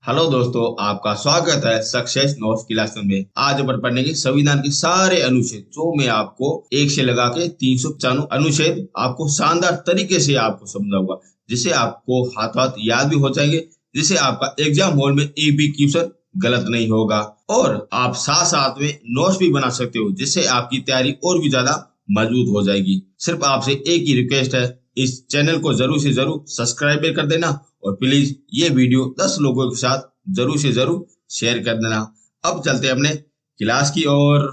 Hello दोस्तों, आपका स्वागत है सक्सेस नोट्स क्लास में। आज अपन पढ़ेंगे संविधान के सारे अनुच्छेद, जो मैं आपको एक से लगा के 395 अनुच्छेद आपको शानदार तरीके से आपको समझाऊंगा, जिससे आपको हाथ हाथ याद भी हो जाएंगे, जिससे आपका एग्जाम हॉल में एक भी क्वेश्चन गलत नहीं होगा और आप साथ साथ में नोट्स भी बना सकते हो, जिससे आपकी तैयारी और भी ज्यादा मजबूत हो जाएगी। सिर्फ आपसे एक ही रिक्वेस्ट है, इस चैनल को जरूर से जरूर सब्सक्राइब कर देना और प्लीज ये वीडियो 10 लोगों के साथ जरूर से जरूर शेयर कर देना। अब चलते हैं अपने क्लास की ओर।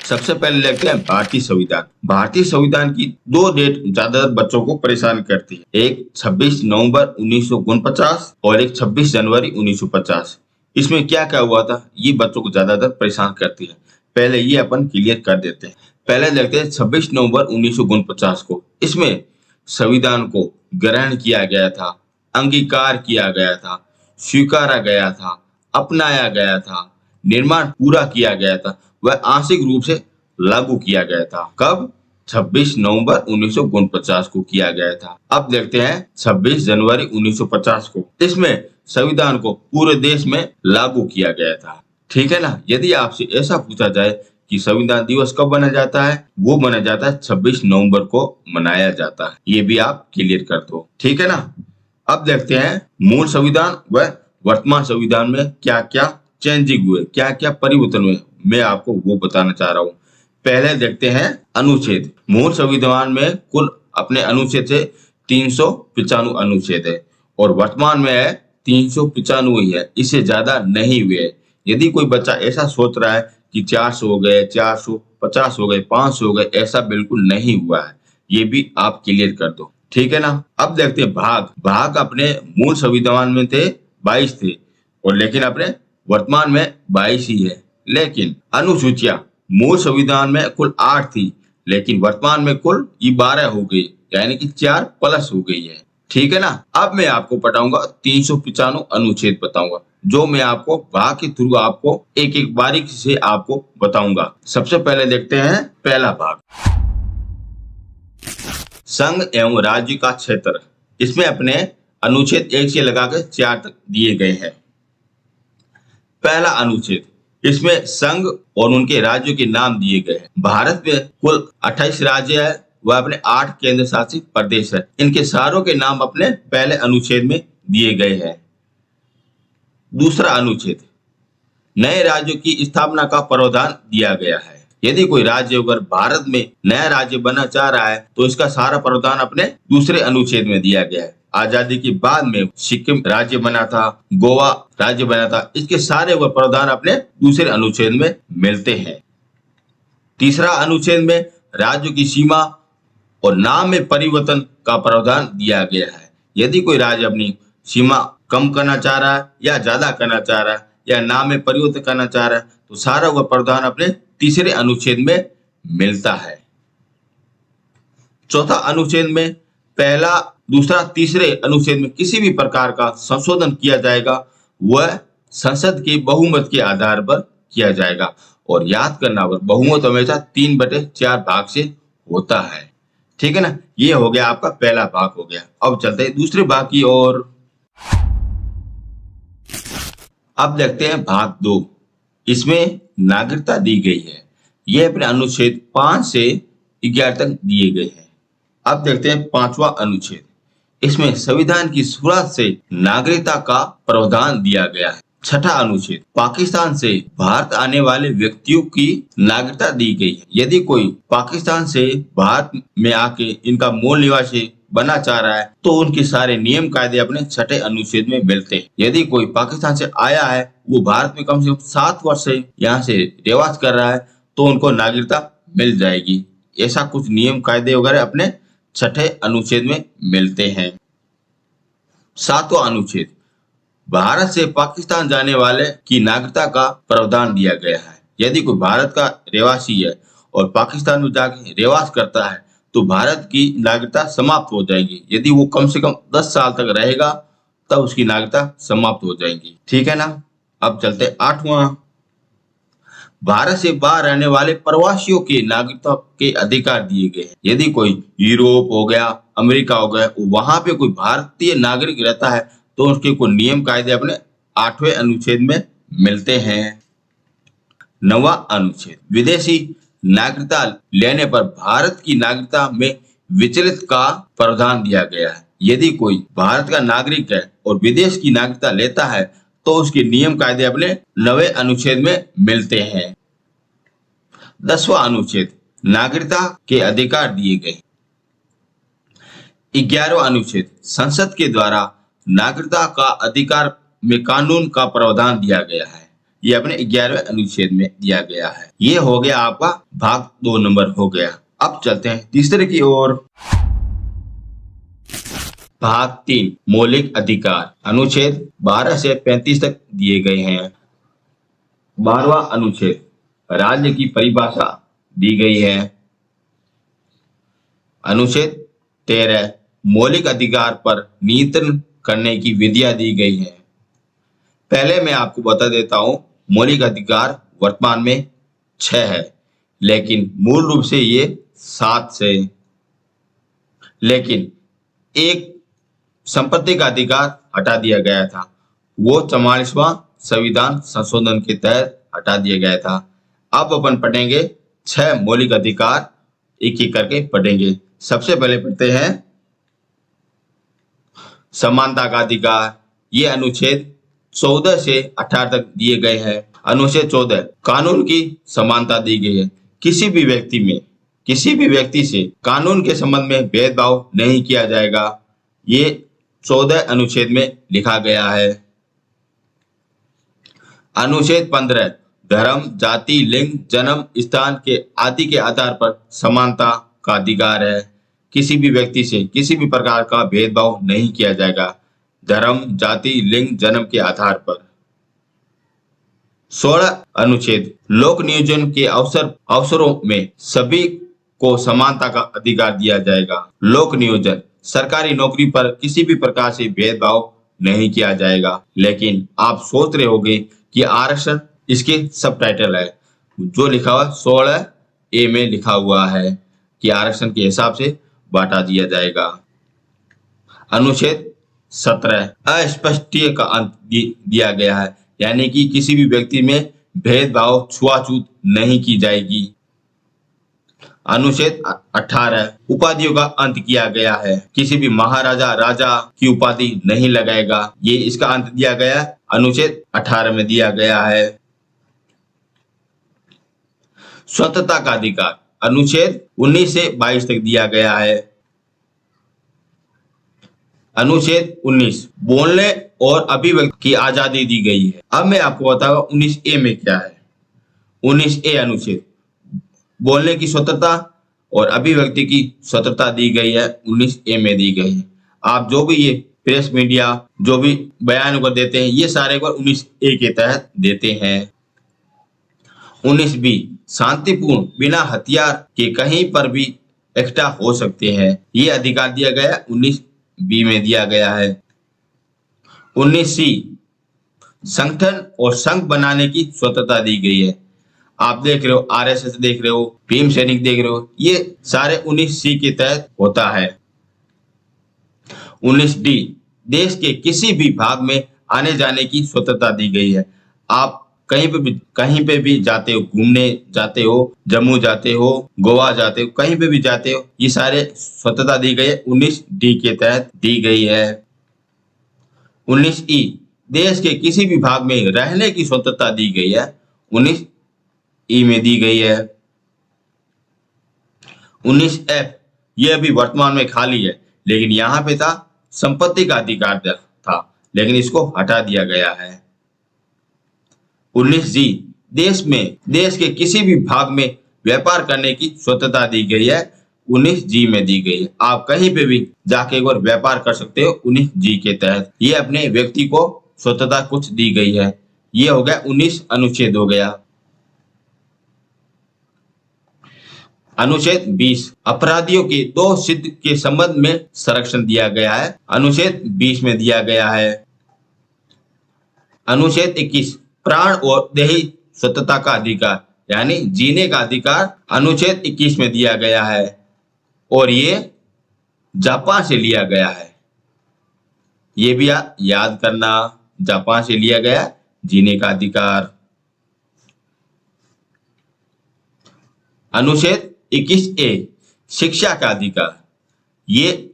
सबसे पहले देखते हैं भारतीय संविधान। भारतीय संविधान की दो डेट ज्यादातर बच्चों को परेशान करती है, एक 26 नवंबर 1949 और एक 26 जनवरी 1950। इसमें क्या क्या हुआ था, ये बच्चों को ज्यादातर परेशान करती है। पहले ये अपन क्लियर कर देते हैं। पहले देखते हैं 26 नवंबर 1949 को। इसमें संविधान को ग्रहण किया गया था, अंगीकार किया गया था, स्वीकारा गया था, अपनाया गया था, निर्माण पूरा किया गया था, वह आंशिक रूप से लागू किया गया था। कब? 26 नवंबर 1949 को किया गया था। अब देखते हैं 26 जनवरी 1950 को। इसमें संविधान को पूरे देश में लागू किया गया था। ठीक है ना। यदि आपसे ऐसा पूछा जाए कि संविधान दिवस कब मनाया जाता है, वो मनाया जाता है 26 नवंबर को मनाया जाता है। ये भी आप क्लियर कर दो, ठीक है ना। अब देखते हैं मूल संविधान व वर्तमान संविधान में क्या क्या चेंजिंग हुए, क्या क्या परिवर्तन हुए, मैं आपको वो बताना चाह रहा हूँ। पहले देखते हैं अनुच्छेद। मूल संविधान में कुल अपने अनुच्छेद से 395 अनुच्छेद है और वर्तमान में है 395 ही है, इससे ज्यादा नहीं हुए। यदि कोई बच्चा ऐसा सोच रहा है कि 400 हो गए, 450 हो गए, 500 हो गए, ऐसा बिल्कुल नहीं हुआ है। ये भी आप क्लियर कर दो, ठीक है ना। अब देखते हैं भाग। भाग अपने मूल संविधान में थे 22 थे और लेकिन अपने वर्तमान में 22 ही है। लेकिन अनुसूचियां मूल संविधान में कुल 8 थी, लेकिन वर्तमान में कुल 12 हो गई, यानी कि 4 प्लस हो गई है, ठीक है ना। अब मैं आपको पढ़ाऊंगा 395 अनुच्छेद बताऊंगा, जो मैं आपको भाग के थ्रू आपको एक एक बारीकी से आपको बताऊंगा। सबसे पहले देखते हैं पहला भाग, संघ एवं राज्य का क्षेत्र। इसमें अपने अनुच्छेद 1 से लगाकर 4 तक दिए गए हैं। पहला अनुच्छेद, इसमें संघ और उनके राज्यों के नाम दिए गए हैं। भारत में कुल 28 राज्य है, वह अपने 8 केंद्र शासित प्रदेश है। इनके सारों के नाम अपने पहले अनुच्छेद में दिए गए हैं। दूसरा अनुच्छेद, नए राज्यों की स्थापना का प्रावधान दिया गया है। यदि कोई राज्य अगर भारत में नया राज्य बनना चाह रहा है तो इसका सारा प्रावधान अपने दूसरे अनुच्छेद में दिया गया है। आजादी के बाद में सिक्किम राज्य बना था, गोवा राज्य बना था, इसके सारे वो प्रावधान अपने दूसरे अनुच्छेद में मिलते हैं। तीसरा अनुच्छेद में राज्यों की सीमा और नाम में परिवर्तन का प्रावधान दिया गया है। यदि कोई राज्य अपनी सीमा कम करना चाह रहा है या ज्यादा करना चाह रहा है या नाम में परिवर्तन करना चाह रहा है तो सारा वह प्रावधान अपने तीसरे अनुच्छेद में मिलता है। चौथा अनुच्छेद में पहला, दूसरा, तीसरे अनुच्छेद में किसी भी प्रकार का संशोधन किया जाएगा वह संसद के बहुमत के आधार पर किया जाएगा। और याद करना, बहुमत हमेशा 3/4 भाग से होता है, ठीक है ना। ये हो गया आपका पहला भाग हो गया। अब चलते हैं दूसरे भाग की ओर। अब देखते हैं भाग 2। इसमें नागरिकता दी गई है। यह अपने अनुच्छेद 5 से 11 तक दिए गए हैं। अब देखते हैं 5वां अनुच्छेद। इसमें संविधान की शुरुआत से नागरिकता का प्रावधान दिया गया है। छठा अनुच्छेद, पाकिस्तान से भारत आने वाले व्यक्तियों की नागरिकता दी गई है। यदि कोई पाकिस्तान से भारत में आके इनका मूल निवासी बनना चाह रहा है तो उनके सारे नियम कायदे अपने छठे अनुच्छेद में मिलते हैं। यदि कोई पाकिस्तान से आया है, वो भारत में कम से कम 7 वर्ष से यहाँ से रहवास कर रहा है तो उनको नागरिकता मिल जाएगी। ऐसा कुछ नियम कायदे वगैरह अपने छठे अनुच्छेद में मिलते हैं। 7वां अनुच्छेद, भारत से पाकिस्तान जाने वाले की नागरिकता का प्रावधान दिया गया है। यदि कोई भारत का रहवासी है और पाकिस्तान में जाकर रहवास करता है तो भारत की नागरिकता समाप्त हो जाएगी। यदि वो कम से कम 10 साल तक रहेगा तब उसकी नागरिकता समाप्त हो जाएगी, ठीक है ना। अब चलते 8वां, भारत से बाहर रहने वाले प्रवासियों के नागरिकता के अधिकार दिए गए हैं। यदि कोई यूरोप हो गया, अमेरिका हो गया, वहां पे कोई भारतीय नागरिक रहता है तो उसके कुछ नियम कायदे अपने 8वें अनुच्छेद में मिलते हैं। 9वां अनुच्छेद, विदेशी नागरिकता लेने पर भारत की नागरिकता में विचलित का प्रावधान दिया गया है। यदि कोई भारत का नागरिक है और विदेश की नागरिकता लेता है तो उसके नियम कायदे अपने 9वें अनुच्छेद में मिलते हैं। 10वां अनुच्छेद, नागरिकता के अधिकार दिए गए। 11वां अनुच्छेद, संसद के द्वारा नागरिकता का अधिकार में कानून का प्रावधान दिया गया है। ये अपने 11वें अनुच्छेद में दिया गया है। ये हो गया आपका भाग 2 नंबर हो गया। अब चलते हैं तीसरे की ओर। भाग 3, मौलिक अधिकार। अनुच्छेद 12 से 35 तक दिए गए हैं। 12वां अनुच्छेद, राज्य की परिभाषा दी गई है। अनुच्छेद 13, मौलिक अधिकार पर नियंत्रण करने की विधियां दी गई है। पहले मैं आपको बता देता हूं, मौलिक अधिकार वर्तमान में 6 है, लेकिन मूल रूप से ये 7 से। लेकिन एक संपत्ति का अधिकार हटा दिया गया था, वो 44वां संविधान संशोधन के तहत हटा दिया गया था। अब अपन पढ़ेंगे 6 मौलिक अधिकार, एक एक करके पढ़ेंगे। सबसे पहले पढ़ते हैं समानता का अधिकार। ये अनुच्छेद 14 से 18 तक दिए गए हैं। अनुच्छेद 14, कानून की समानता दी गई है। किसी भी व्यक्ति से कानून के संबंध में भेदभाव नहीं किया जाएगा। ये 14 अनुच्छेद में लिखा गया है। अनुच्छेद 15, धर्म, जाति, लिंग, जन्म स्थान के आदि के आधार पर समानता का अधिकार है। किसी भी व्यक्ति से किसी भी प्रकार का भेदभाव नहीं किया जाएगा, धर्म, जाति, लिंग, जन्म के आधार पर। 16 अनुच्छेद, लोक नियोजन के अवसरों में सभी को समानता का अधिकार दिया जाएगा। लोक नियोजन, सरकारी नौकरी पर किसी भी प्रकार से भेदभाव नहीं किया जाएगा। लेकिन आप सोच रहे होंगे कि आरक्षण इसके सब टाइटल है, जो लिखा हुआ 16A में लिखा हुआ है कि आरक्षण के हिसाब से बांटा दिया जाएगा। अनुच्छेद 17, अस्पृश्यता का अंत दिया गया है, यानी कि किसी भी व्यक्ति में भेदभाव, छुआछूत नहीं की जाएगी। अनुच्छेद 18, उपाधियों का अंत किया गया है। किसी भी महाराजा, राजा की उपाधि नहीं लगाएगा, ये इसका अंत दिया गया अनुच्छेद 18 में दिया गया है। स्वतंत्रता का अधिकार, अनुच्छेद 19 से 22 तक दिया गया है। अनुच्छेद 19, बोलने और अभिव्यक्ति की आजादी दी गई है। अब मैं आपको बताऊंगा 19A में क्या है। 19A अनुच्छेद, बोलने की स्वतंत्रता और अभिव्यक्ति की स्वतंत्रता दी गई है, 19A में दी गई है। आप जो भी ये प्रेस मीडिया जो भी बयान को देते हैं, ये सारे को 19A के तहत देते हैं। 19B, शांतिपूर्ण बिना हथियार के कहीं पर भी इकट्ठा हो सकते हैं, ये अधिकार दिया गया 19B में दिया गया है। 19C, संगठन और संघ बनाने की स्वतंत्रता दी गई है। आप देख रहे हो RSS देख रहे हो, भीम सैनिक देख रहे हो, ये सारे 19C के तहत होता है। 19D, देश के किसी भी भाग में आने जाने की स्वतंत्रता दी गई है। आप कहीं पे भी जाते हो, घूमने जाते हो, जम्मू जाते हो, गोवा जाते हो, कहीं पे भी जाते हो, ये सारे स्वतंत्रता दी गई है, 19D के तहत दी गई है। 19E, देश के किसी भी भाग में रहने की स्वतंत्रता दी गई है, 19E में दी गई है। 19F, ये अभी वर्तमान में खाली है, लेकिन यहाँ पे था संपत्ति का अधिकार था, लेकिन इसको हटा दिया गया है। 19G, देश के किसी भी भाग में व्यापार करने की स्वतंत्रता दी गई है, 19G में दी गई है। आप कहीं पे भी जाके एक बार व्यापार कर सकते हो 19G के तहत। ये अपने व्यक्ति को स्वतंत्रता कुछ दी गई है। ये हो गया 19 अनुच्छेद हो गया। अनुच्छेद 20, अपराधियों के दोष सिद्ध के संबंध में संरक्षण दिया गया है, अनुच्छेद 20 में दिया गया है। अनुच्छेद 21, प्राण और देही स्वतंत्रता का अधिकार, यानी जीने का अधिकार अनुच्छेद 21 में दिया गया है और ये जापान से लिया गया है। ये भी याद करना, जापान से लिया गया जीने का अधिकार। अनुच्छेद 21A शिक्षा का अधिकार, ये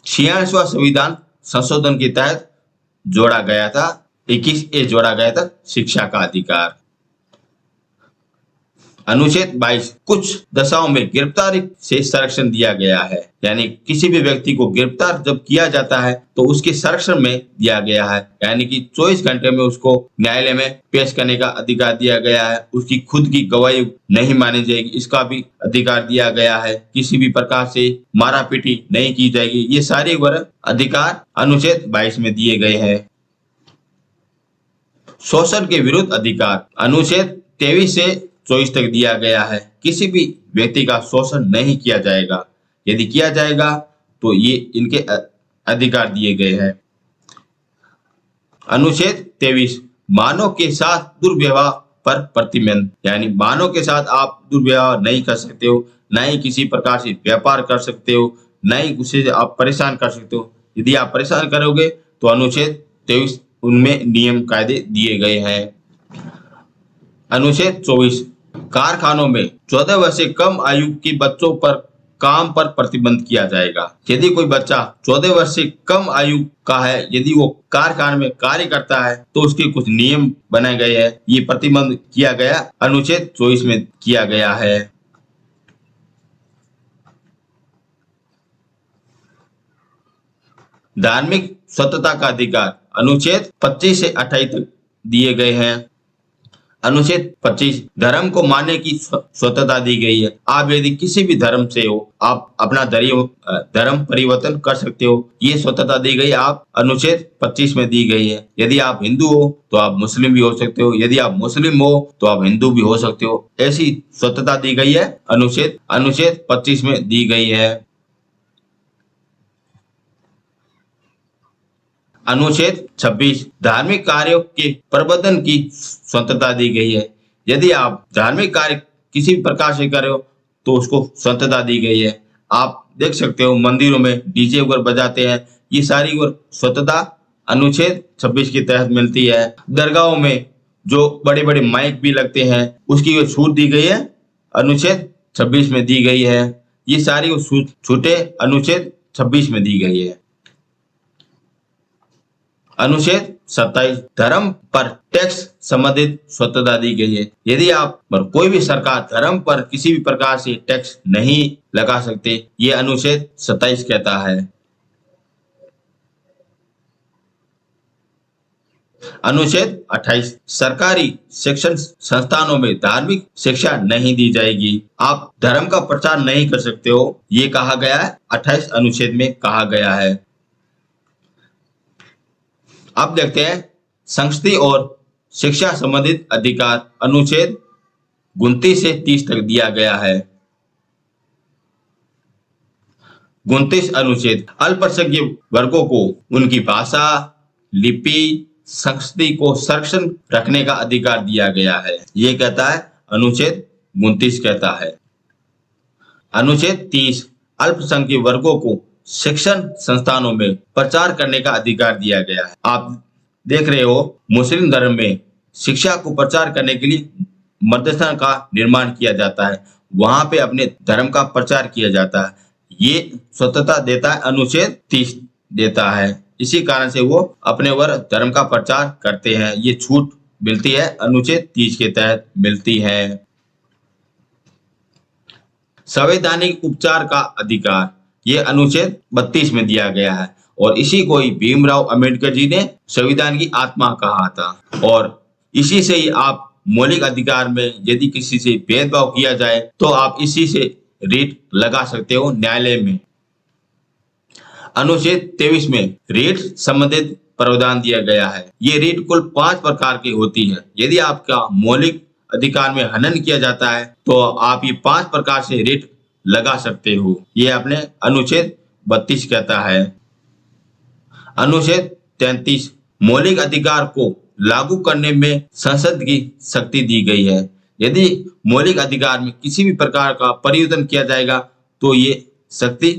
46वां संविधान संशोधन के तहत जोड़ा गया था। 21A जोड़ा गया था, शिक्षा का अधिकार। अनुच्छेद 22 कुछ दशाओं में गिरफ्तारी से संरक्षण दिया गया है, यानी किसी भी व्यक्ति को गिरफ्तार जब किया जाता है तो उसके संरक्षण में दिया गया है, यानी कि 24 घंटे में उसको न्यायालय में पेश करने का अधिकार दिया गया है। उसकी खुद की गवाही नहीं मानी जाएगी, इसका भी अधिकार दिया गया है। किसी भी प्रकार से मारा पीटी नहीं की जाएगी। ये सारे अधिकार अनुच्छेद 22 में दिए गए हैं। शोषण के विरुद्ध अधिकार अनुच्छेद 23 से 24 तक दिया गया है। किसी भी व्यक्ति का शोषण नहीं किया जाएगा, यदि किया जाएगा तो ये इनके अधिकार दिए गए हैं। अनुच्छेद 23 मानव के साथ दुर्व्यवहार पर प्रतिबंध, यानी मानव के साथ आप दुर्व्यवहार नहीं कर सकते हो, न ही किसी प्रकार से व्यापार कर सकते हो, न ही उसे आप परेशान कर सकते हो। यदि आप परेशान करोगे तो अनुच्छेद 23 उनमें नियम कायदे दिए गए हैं। अनुच्छेद 24 कारखानों में 14 वर्ष से कम आयु के बच्चों पर काम पर प्रतिबंध किया जाएगा। यदि कोई बच्चा 14 वर्ष से कम आयु का है, यदि वो कारखाने में कार्य करता है तो उसके कुछ नियम बनाए गए हैं। ये प्रतिबंध किया गया अनुच्छेद 24 में किया गया है। धार्मिक स्वतंत्रता का अधिकार अनुच्छेद 25 से 28 तक दिए गए हैं। अनुच्छेद 25 धर्म को मानने की स्वतंत्रता दी गई है। आप यदि किसी भी धर्म से हो, आप अपना धर्म परिवर्तन कर सकते हो, ये स्वतंत्रता दी गई आप अनुच्छेद 25 में दी गई है। यदि आप हिंदू हो तो आप मुस्लिम भी हो सकते हो, यदि आप मुस्लिम हो तो आप हिंदू भी हो सकते हो। ऐसी स्वतंत्रता दी गई है अनुच्छेद 25 में दी गई है। अनुच्छेद 26 धार्मिक कार्यों के प्रबंधन की स्वतंत्रता दी गई है। यदि आप धार्मिक कार्य किसी भी प्रकार से कर रहे हो तो उसको स्वतंत्रता दी गई है। आप देख सकते हो मंदिरों में डीजे वगैरह बजाते हैं, ये सारी स्वतंत्रता अनुच्छेद 26 के तहत मिलती है। दरगाहों में जो बड़े बड़े माइक भी लगते हैं उसकी छूट दी गई है, अनुच्छेद 26 में दी गई है। ये सारी छूटें अनुच्छेद 26 में दी गई है। अनुच्छेद 27 धर्म पर टैक्स संबंधित स्वतंत्रता दी गई है। यदि आप पर कोई भी सरकार धर्म पर किसी भी प्रकार से टैक्स नहीं लगा सकते, ये अनुच्छेद 27 कहता है। अनुच्छेद 28 सरकारी शिक्षण संस्थानों में धार्मिक शिक्षा नहीं दी जाएगी। आप धर्म का प्रचार नहीं कर सकते हो, ये कहा गया है 28 अनुच्छेद में कहा गया है। अब देखते हैं संस्कृति और शिक्षा संबंधित अधिकार अनुच्छेद 29 से 30 तक दिया गया है। 29 अनुच्छेद अल्पसंख्यक वर्गों को उनकी भाषा, लिपि, संस्कृति को संरक्षण रखने का अधिकार दिया गया है। ये कहता है अनुच्छेद 29 कहता है। अनुच्छेद 30 अल्पसंख्यक वर्गों को शिक्षण संस्थानों में प्रचार करने का अधिकार दिया गया है। आप देख रहे हो मुस्लिम धर्म में शिक्षा को प्रचार करने के लिए मदरसा का निर्माण किया जाता है, वहां पे अपने धर्म का प्रचार किया जाता है। ये स्वतंत्रता देता है अनुच्छेद 30 देता है। इसी कारण से वो अपने वर्ग धर्म का प्रचार करते हैं। ये छूट मिलती है अनुच्छेद 30 के तहत मिलती है। संवैधानिक उपचार का अधिकार ये अनुच्छेद 32 में दिया गया है और इसी को ही भीमराव अंबेडकर जी ने संविधान की आत्मा कहा था। और इसी से ही आप मौलिक अधिकार में यदि किसी से भेदभाव किया जाए तो आप इसी से रीट लगा सकते हो न्यायालय में। अनुच्छेद 23 में रीट संबंधित प्रावधान दिया गया है। ये रीट कुल 5 प्रकार की होती है। यदि आपका मौलिक अधिकार में हनन किया जाता है तो आप ये 5 प्रकार से रीट लगा सकते हो। ये आपने अनुच्छेद 32 कहता है। अनुच्छेद 33 मौलिक अधिकार को लागू करने में संसद की शक्ति दी गई है। यदि मौलिक अधिकार में किसी भी प्रकार का परिवर्तन किया जाएगा तो ये शक्ति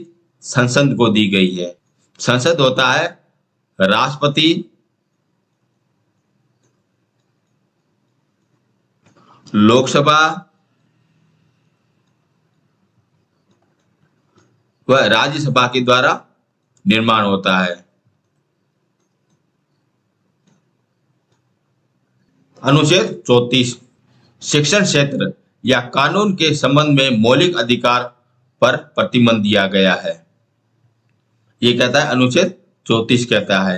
संसद को दी गई है। संसद होता है राष्ट्रपति, लोकसभा व राज्यसभा के द्वारा निर्माण होता है। अनुच्छेद 34 शिक्षण क्षेत्र या कानून के संबंध में मौलिक अधिकार पर प्रतिबंध दिया गया है। ये कहता है अनुच्छेद 34 कहता है।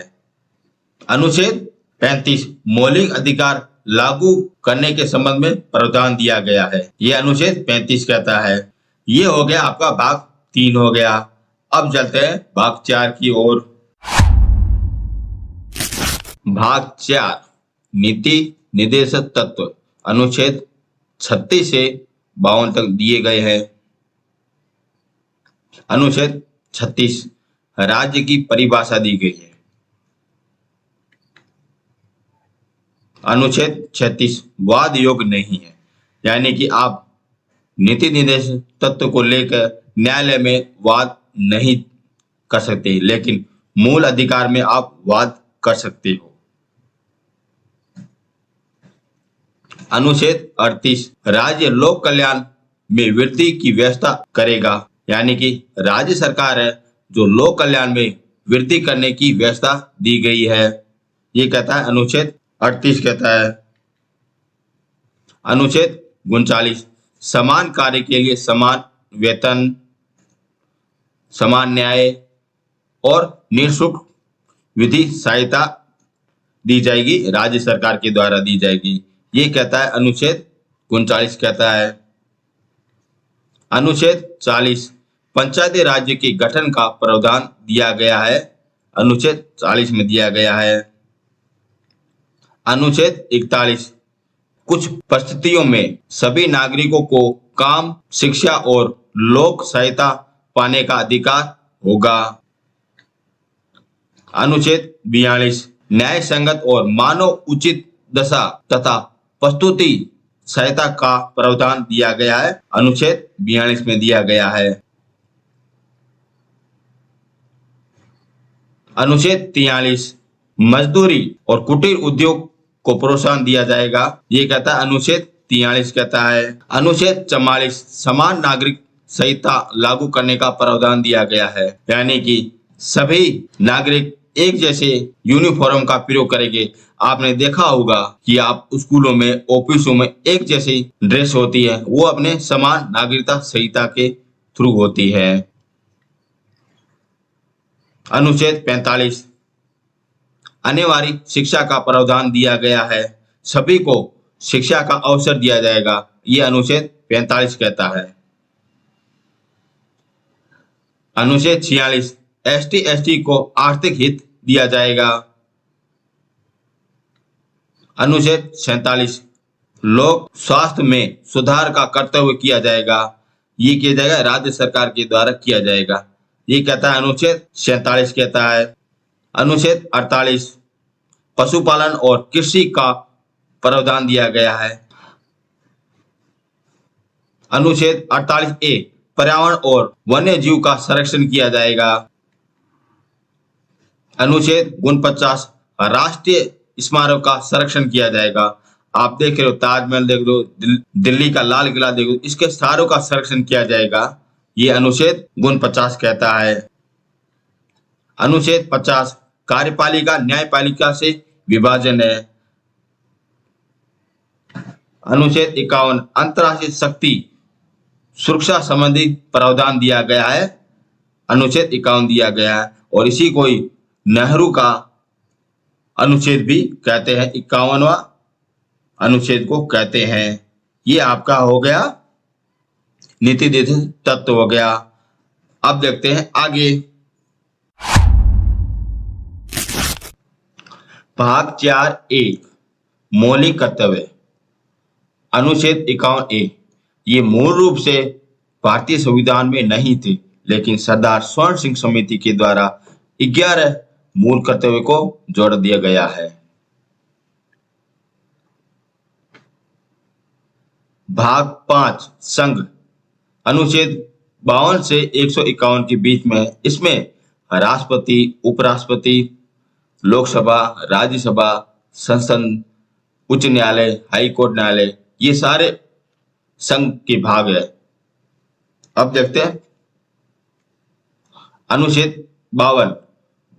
अनुच्छेद 35 मौलिक अधिकार लागू करने के संबंध में प्रावधान दिया गया है। ये अनुच्छेद 35 कहता है। ये हो गया आपका भाग 3 हो गया। अब चलते हैं भाग 4 की ओर। भाग 4 नीति निर्देशक तत्व अनुच्छेद 36 से 52 तक दिए गए हैं। अनुच्छेद 36 राज्य की परिभाषा दी गई है। अनुच्छेद 36 वाद योग्य नहीं है, यानी कि आप नीति निर्देश तत्व को लेकर न्यायालय में वाद नहीं कर सकते, लेकिन मूल अधिकार में आप वाद कर सकते हो। अनुच्छेद 38 राज्य लोक कल्याण में वृद्धि की व्यवस्था करेगा, यानी कि राज्य सरकार है जो लोक कल्याण में वृद्धि करने की व्यवस्था दी गई है। ये कहता है अनुच्छेद 38 कहता है। अनुच्छेद 39 समान कार्य के लिए समान वेतन, समान न्याय और निःशुल्क विधि सहायता दी जाएगी, राज्य सरकार के द्वारा दी जाएगी। ये कहता है अनुच्छेद 39 कहता है। अनुच्छेद 40 पंचायती राज्य के गठन का प्रावधान दिया गया है। अनुच्छेद 40 में दिया गया है। अनुच्छेद 41 कुछ परिस्थितियों में सभी नागरिकों को काम, शिक्षा और लोक सहायता पाने का अधिकार होगा। अनुच्छेद 42 न्याय संगत और मानव उचित दशा तथा प्रस्तुति सहायता का प्रावधान दिया गया है। अनुच्छेद 42 में दिया गया है। अनुच्छेद 43 मजदूरी और कुटीर उद्योग को प्रोत्साहन दिया जाएगा। ये कहता है अनुच्छेद 43 कहता है। अनुच्छेद 44 समान नागरिक संहिता लागू करने का प्रावधान दिया गया है, यानी कि सभी नागरिक एक जैसे यूनिफॉर्म का प्रयोग करेंगे। आपने देखा होगा कि आप स्कूलों में, ऑफिसों में एक जैसी ड्रेस होती है, वो अपने समान नागरिकता संहिता के थ्रू होती है। अनुच्छेद 45 अनिवार्य शिक्षा का प्रावधान दिया गया है, सभी को शिक्षा का अवसर दिया जाएगा। ये अनुच्छेद 45 कहता है। अनुच्छेद 46 ST/ST को आर्थिक हित दिया जाएगा। अनुच्छेद 47 लोक स्वास्थ्य में सुधार का कर्तव्य किया जाएगा। ये किया जाएगा राज्य सरकार के द्वारा किया जाएगा। ये कहता है अनुच्छेद 47 कहता है। अनुच्छेद 48 पशुपालन और कृषि का प्रावधान दिया गया है। अनुच्छेद 48A पर्यावरण और वन्य जीव का संरक्षण किया जाएगा। अनुच्छेद 49 राष्ट्रीय स्मारक का संरक्षण किया जाएगा। आप देख रहे हो ताजमहल देख लो, दिल्ली का लाल किला देख लो, इसके सारों का संरक्षण किया जाएगा। ये अनुच्छेद 49 कहता है। अनुच्छेद 50 कार्यपालिका न्यायपालिका से विभाजन है। अनुच्छेद 51 अंतर्राष्ट्रीय शक्ति सुरक्षा संबंधी प्रावधान दिया गया है। अनुच्छेद 51 दिया गया है और इसी को ही नेहरू का अनुच्छेद भी कहते हैं, 51वां अनुच्छेद को कहते हैं। ये आपका हो गया नीति निर्देशक तत्व हो गया। अब देखते हैं आगे। भाग 4A मौलिक कर्तव्य अनुच्छेद 51A ये मूल रूप से भारतीय संविधान में नहीं थे, लेकिन सरदार स्वर्ण सिंह समिति के द्वारा 11 मूल कर्तव्य को जोड़ दिया गया है। भाग 5 संघ अनुच्छेद 52 से 151 के बीच में है। इसमें राष्ट्रपति, उपराष्ट्रपति, लोकसभा, राज्यसभा, संसद, उच्च न्यायालय, हाई कोर्ट न्यायालय, ये सारे संघ के भाग है। अब देखते हैं अनुच्छेद 52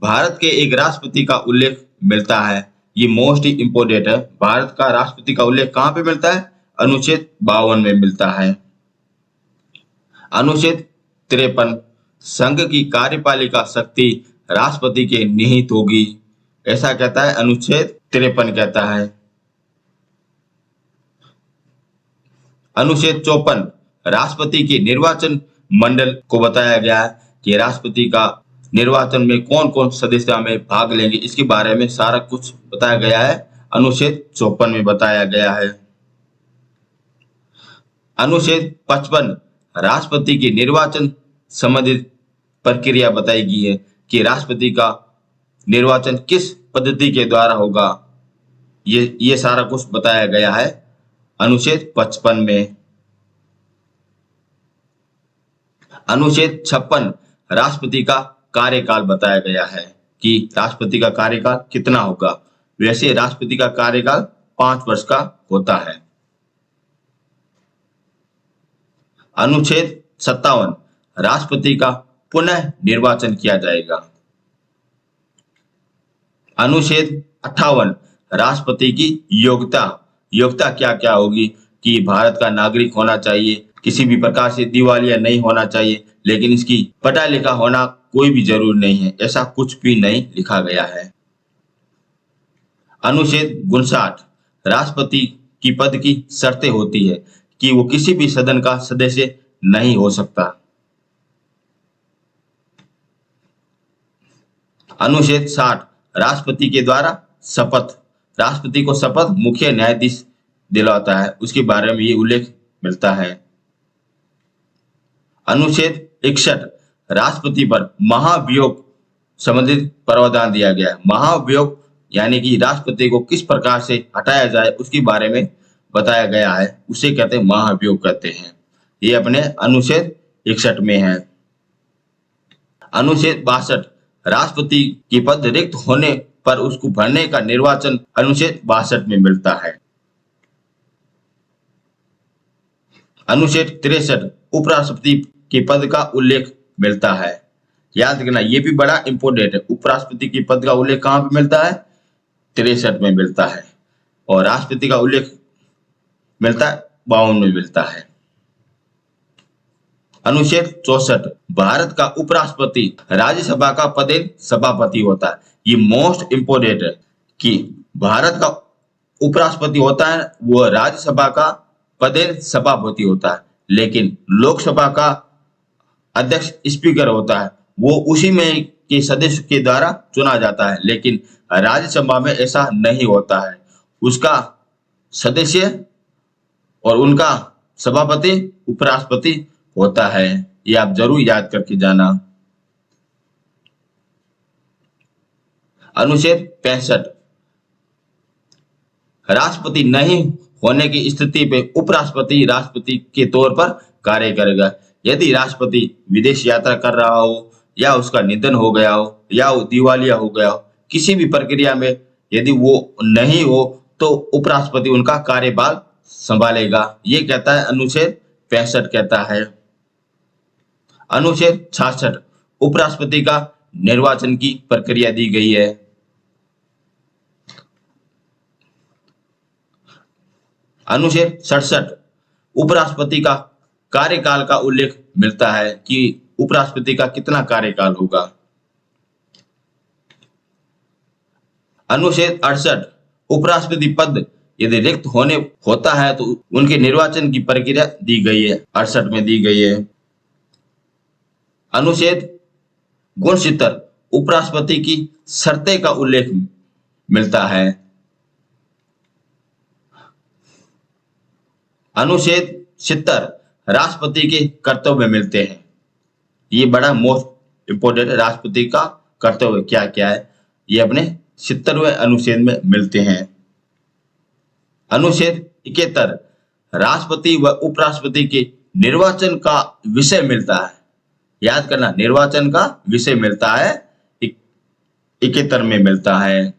भारत के एक राष्ट्रपति का उल्लेख मिलता है। ये मोस्ट इंपोर्टेंट है। भारत का राष्ट्रपति का उल्लेख कहां पे मिलता है? अनुच्छेद 52 में मिलता है। अनुच्छेद 53 संघ की कार्यपालिका शक्ति राष्ट्रपति के निहित होगी, ऐसा कहता है अनुच्छेद 53 कहता है। अनुच्छेद 54 राष्ट्रपति के निर्वाचन मंडल को बताया गया है कि राष्ट्रपति का निर्वाचन में कौन कौन सदस्य में भाग लेंगे, इसके बारे में सारा कुछ बताया गया है, अनुच्छेद 54 में बताया गया है। अनुच्छेद 55 राष्ट्रपति के निर्वाचन संबंधित प्रक्रिया बताई गई है कि राष्ट्रपति का निर्वाचन किस पद्धति के द्वारा होगा, ये सारा कुछ बताया गया है अनुच्छेद 55 में। अनुच्छेद 56 राष्ट्रपति का कार्यकाल बताया गया है कि राष्ट्रपति का कार्यकाल कितना होगा। वैसे राष्ट्रपति का कार्यकाल 5 वर्ष का होता है। अनुच्छेद 57 राष्ट्रपति का पुनः निर्वाचन किया जाएगा। अनुच्छेद 58 राष्ट्रपति की योग्यता क्या क्या होगी कि भारत का नागरिक होना चाहिए, किसी भी प्रकार से दिवालिया नहीं होना चाहिए, लेकिन इसकी पढ़ा लिखा होना कोई भी जरूर नहीं है, ऐसा कुछ भी नहीं लिखा गया है। अनुच्छेद 59 राष्ट्रपति की पद की शर्तें होती है कि वो किसी भी सदन का सदस्य नहीं हो सकता। अनुच्छेद 60 राष्ट्रपति के द्वारा शपथ, राष्ट्रपति को शपथ मुख्य न्यायाधीश दिलाता है, उसके बारे में ये उल्लेख मिलता है। अनुच्छेद 61 राष्ट्रपति पर महाभियोग संबंधित प्रावधान दिया गया है। महाभियोग यानी कि राष्ट्रपति को किस प्रकार से हटाया जाए उसके बारे में बताया गया है, उसे कहते हैं महाभियोग कहते हैं। ये अपने अनुच्छेद 61 में है। अनुच्छेद 62 राष्ट्रपति के पद रिक्त होने पर उसको भरने का निर्वाचन अनुच्छेद 62 में मिलता है। अनुच्छेद 63 उपराष्ट्रपति के पद का उल्लेख मिलता है। याद रखना ये भी बड़ा इंपोर्टेंट है। उपराष्ट्रपति के पद का उल्लेख कहां पे मिलता है? 63 में मिलता है। और राष्ट्रपति का उल्लेख मिलता है 52 में मिलता है। अनुच्छेद 64 भारत का उपराष्ट्रपति राज्यसभा का पदेन सभापति होता है। ये मोस्ट इंपोर्टेंट है कि भारत का उपराष्ट्रपति होता है वो राज्यसभा का पदेन सभापति होता है, लेकिन लोकसभा का अध्यक्ष स्पीकर होता है, वो उसी में के सदस्य के द्वारा चुना जाता है, लेकिन राज्यसभा में ऐसा नहीं होता है। उसका सदस्य और उनका सभापति उपराष्ट्रपति होता है। ये आप जरूर याद करके जाना। अनुच्छेद 65 राष्ट्रपति नहीं होने की स्थिति पे उपराष्ट्रपति राष्ट्रपति के तौर पर कार्य करेगा। यदि राष्ट्रपति विदेश यात्रा कर रहा हो या उसका निधन हो गया हो या वो दिवालिया हो गया हो, किसी भी प्रक्रिया में यदि वो नहीं हो तो उपराष्ट्रपति उनका कार्यभार संभालेगा। ये कहता है अनुच्छेद 65 कहता है। अनुच्छेद 66 उपराष्ट्रपति का निर्वाचन की प्रक्रिया दी गई है। अनुच्छेद 67 उपराष्ट्रपति का कार्यकाल का उल्लेख मिलता है कि उपराष्ट्रपति का कितना कार्यकाल होगा। अनुच्छेद 68 उपराष्ट्रपति पद यदि रिक्त होने होता है तो उनके निर्वाचन की प्रक्रिया दी गई है, 68 में दी गई है। अनुच्छेद 69 उपराष्ट्रपति की शर्तें का उल्लेख मिलता है। अनुच्छेद 70 राष्ट्रपति के कर्तव्य मिलते हैं। ये बड़ा मोस्ट इंपोर्टेंट राष्ट्रपति का कर्तव्य क्या क्या है, ये अपने 70वें अनुच्छेद में मिलते हैं। अनुच्छेद 71 राष्ट्रपति व उपराष्ट्रपति के निर्वाचन का विषय मिलता है। याद करना, निर्वाचन का विषय मिलता है, 71 में मिलता है।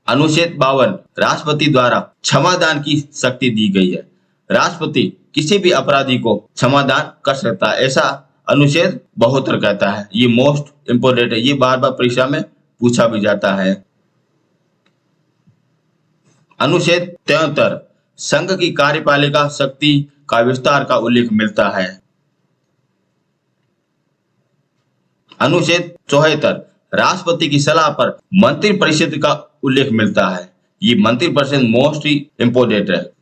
अनुच्छेद 52, राष्ट्रपति द्वारा क्षमादान की शक्ति दी गई है। राष्ट्रपति किसी भी अपराधी को क्षमादान कर सकता है, ऐसा अनुच्छेद 72 कहता है। ये मोस्ट इंपोर्टेंट है, ये बार बार परीक्षा में पूछा भी जाता है। अनुच्छेद 73, संघ की कार्यपालिका शक्ति का विस्तार का उल्लेख मिलता है। अनुच्छेद 74, राष्ट्रपति की सलाह पर मंत्रिपरिषद का उल्लेख मिलता है। ये मंत्रिपरिषद मोस्ट ही इंपोर्टेंट है,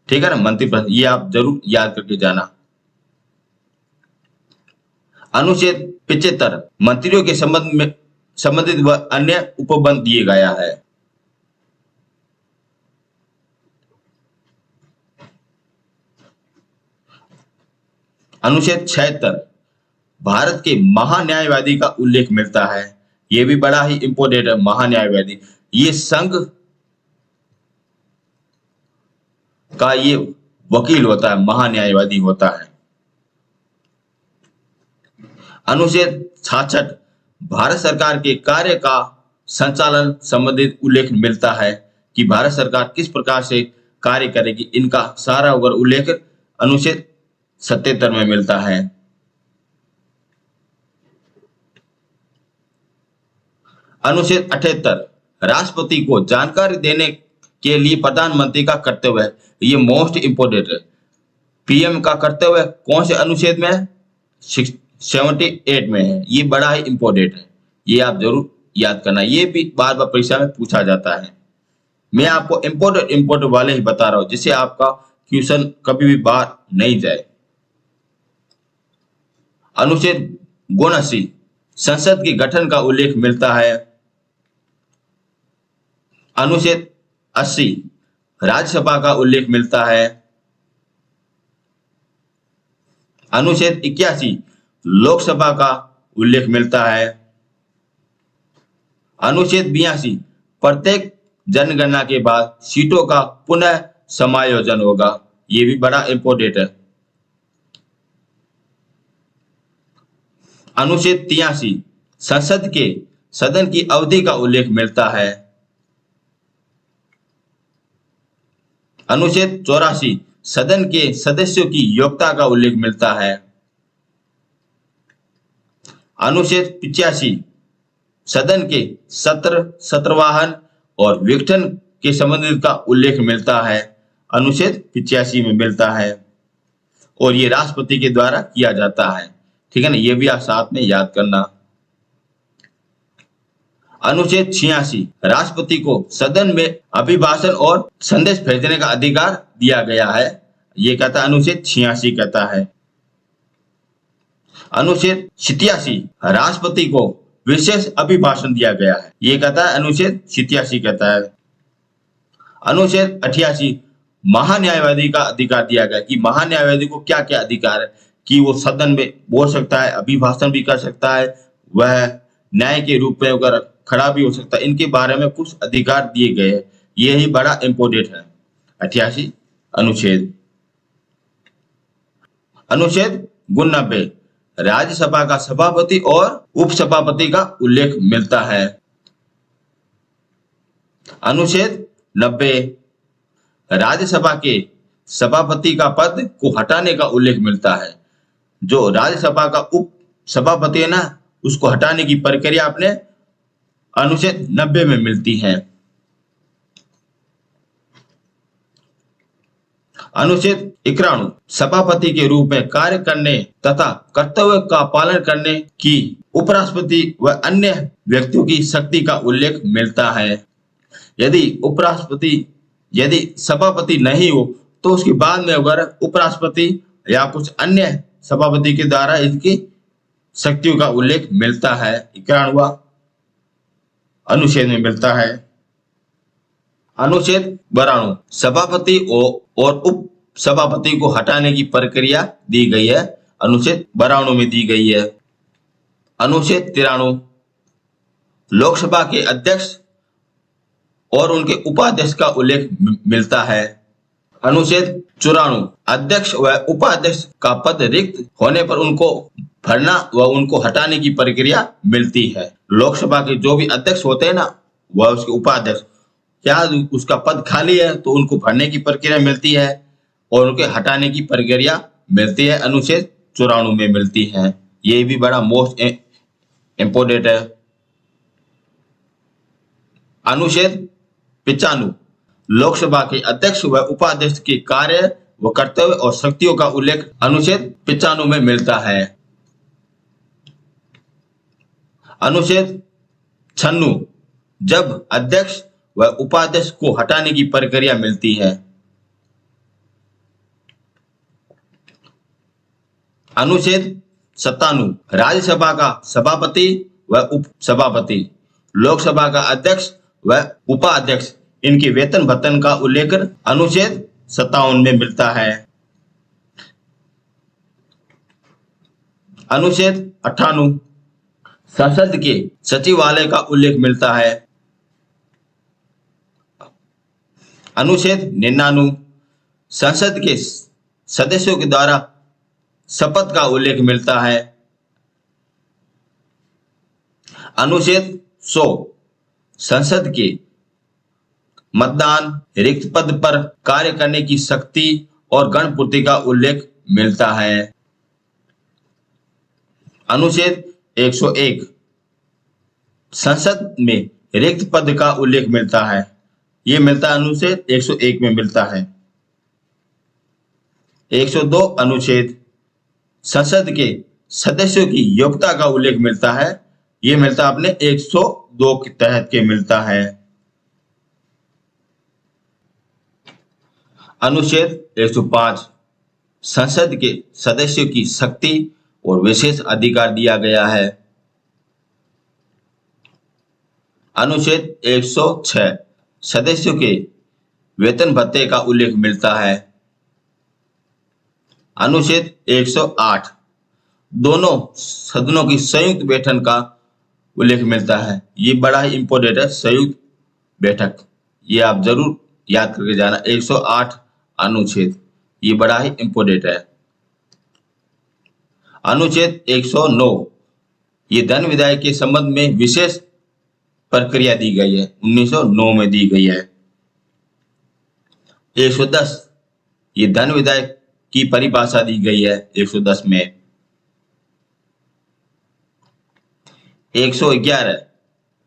ठीक है ना, मंत्रिपरिषद, ये आप जरूर याद करके जाना। अनुच्छेद 75, मंत्रियों के संबंध में संबंधित व अन्य उपबंध दिए गया है। अनुच्छेद 76, भारत के महान्यायवादी का उल्लेख मिलता है। यह भी बड़ा ही इंपोर्टेंट है, महान्यायवादी, ये संघ का ये वकील होता है, महान्यायवादी होता है। अनुच्छेद 66, भारत सरकार के कार्य का संचालन संबंधित उल्लेख मिलता है कि भारत सरकार किस प्रकार से कार्य करेगी, इनका सारा उल्लेख अनुच्छेद 77 में मिलता है। अनुच्छेद 78, राष्ट्रपति को जानकारी देने के लिए प्रधानमंत्री का कर्तव्य है। ये मोस्ट इंपोर्टेंट है। पीएम का कर्तव्य कौन से अनुच्छेद में है? 78 में है। ये बड़ा ही इंपोर्टेंट है, ये आप जरूर याद करना, ये भी बार बार परीक्षा में पूछा जाता है। मैं आपको इंपोर्टेंट वाले ही बता रहा हूं, जिससे आपका क्वेश्चन कभी भी बाहर नहीं जाए। अनुच्छेद 79, संसद के गठन का उल्लेख मिलता है। अनुच्छेद 80, राज्यसभा का उल्लेख मिलता है। अनुच्छेद 81, लोकसभा का उल्लेख मिलता है। अनुच्छेद 82, प्रत्येक जनगणना के बाद सीटों का पुनः समायोजन होगा। ये भी बड़ा इंपोर्टेंट है। अनुच्छेद 83, संसद के सदन की अवधि का उल्लेख मिलता है। अनुच्छेद 84, सदन के सदस्यों की योग्यता का उल्लेख मिलता है। अनुच्छेद 85, सदन के सत्र, सत्रवाहन और विघटन के संबंधित का उल्लेख मिलता है। अनुच्छेद 85 में मिलता है और ये राष्ट्रपति के द्वारा किया जाता है, ठीक है ना, ये भी आप साथ में याद करना। अनुच्छेद 86, राष्ट्रपति को सदन में अभिभाषण और संदेश भेजने का अधिकार दिया गया है। ये कहता है अनुच्छेद 86 कहता है। अनुच्छेद 87, राष्ट्रपति को विशेष अभिभाषण दिया गया है। ये कहता है अनुच्छेद 87 कहता है। अनुच्छेद 88, महान्यायवादी का अधिकार दिया गया कि महान्यायवादी को क्या क्या अधिकार है, कि वो सदन में बोल सकता है, अभिभाषण भी कर सकता है, वह न्याय के रूप में अगर खड़ा भी हो सकता है। इनके बारे में कुछ अधिकार दिए गए हैं, यही बड़ा इंपोर्टेंट है 88 अनुच्छेद। अनुच्छेद 89, राज्यसभा का सभापति और उपसभापति का उल्लेख मिलता है। अनुच्छेद 90, राज्यसभा के सभापति का पद को हटाने का उल्लेख मिलता है। जो राज्यसभा का उप सभापति है ना, उसको हटाने की प्रक्रिया अपने अनुच्छेद 90 में मिलती है। अनुच्छेद 91, सभापति के रूप में कार्य करने तथा कर्तव्य का पालन करने की उपराष्ट्रपति व अन्य व्यक्तियों की शक्ति का उल्लेख मिलता है। यदि सभापति नहीं हो तो उसके बाद में अगर उपराष्ट्रपति या कुछ अन्य सभापति के द्वारा इसकी शक्तियों का उल्लेख मिलता है। 91वां अनुच्छेद में मिलता है। अनुच्छेद 92, सभापति और उप सभापति को हटाने की प्रक्रिया दी गई है, अनुच्छेद 92 में दी गई है। अनुच्छेद 93, लोकसभा के अध्यक्ष और उनके उपाध्यक्ष का उल्लेख मिलता है। अनुच्छेद 94 अध्यक्ष व उपाध्यक्ष का पद रिक्त होने पर उनको भरना व उनको हटाने की प्रक्रिया मिलती है। लोकसभा के जो भी अध्यक्ष होते हैं ना, वह उसके उपाध्यक्ष, क्या उसका पद खाली है तो उनको भरने की प्रक्रिया मिलती है और उनके हटाने की प्रक्रिया मिलती है, अनुच्छेद 94 में मिलती है। ये भी बड़ा मोस्ट इम्पोर्टेंट है। अनुच्छेद 95 लोकसभा के अध्यक्ष व उपाध्यक्ष के कार्य व कर्तव्य और शक्तियों का उल्लेख अनुच्छेद 95 में मिलता है। अनुच्छेद 96 जब अध्यक्ष व उपाध्यक्ष को हटाने की प्रक्रिया मिलती है। अनुच्छेद 97 राज्यसभा का सभापति व उपसभापति, लोकसभा का अध्यक्ष व उपाध्यक्ष, इनके वेतन भत्तन का उल्लेख अनुच्छेद 57 में मिलता है। अनुच्छेद 98 संसद के सचिवालय का उल्लेख मिलता है। अनुच्छेद 99 संसद के सदस्यों के द्वारा शपथ का उल्लेख मिलता है। अनुच्छेद 100 संसद के मतदान, रिक्त पद पर कार्य करने की शक्ति और गणपूर्ति का उल्लेख मिलता है। अनुच्छेद 101 संसद में रिक्त पद का उल्लेख मिलता है। ये मिलता है अनुच्छेद 101 में मिलता है। 102 अनुच्छेद संसद के सदस्यों की योग्यता का उल्लेख मिलता है। ये मिलता है अपने 102 के तहत के मिलता है। अनुच्छेद 105 संसद के सदस्यों की शक्ति और विशेष अधिकार दिया गया है। अनुच्छेद 106 सदस्यों के वेतन भत्ते का उल्लेख मिलता है। अनुच्छेद 108 दोनों सदनों की संयुक्त बैठक का उल्लेख मिलता है। ये बड़ा ही इंपॉर्टेंट है, संयुक्त बैठक, ये आप जरूर याद करके जाना। 108 अनुच्छेद ये बड़ा ही इंपॉर्टेंट है। अनुच्छेद 109 ये धन विधायक के संबंध में विशेष प्रक्रिया दी गई है, 1909 में दी गई है। 110 ये धन विधायक की परिभाषा दी गई है 110 में। 111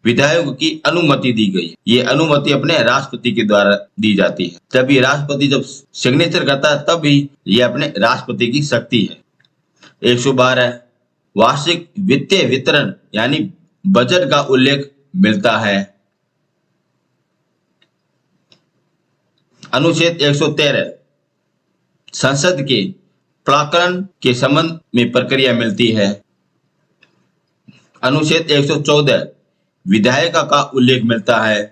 विधायकों की अनुमति दी गई है। ये अनुमति अपने राष्ट्रपति के द्वारा दी जाती है। जब ये राष्ट्रपति जब सिग्नेचर करता है तब भी ये अपने राष्ट्रपति की शक्ति है। 112 वार्षिक वित्तीय वितरण यानी बजट का उल्लेख मिलता है। अनुच्छेद 113 संसद के प्राकलन के संबंध में प्रक्रिया मिलती है। अनुच्छेद 114 विधायिका का उल्लेख मिलता है।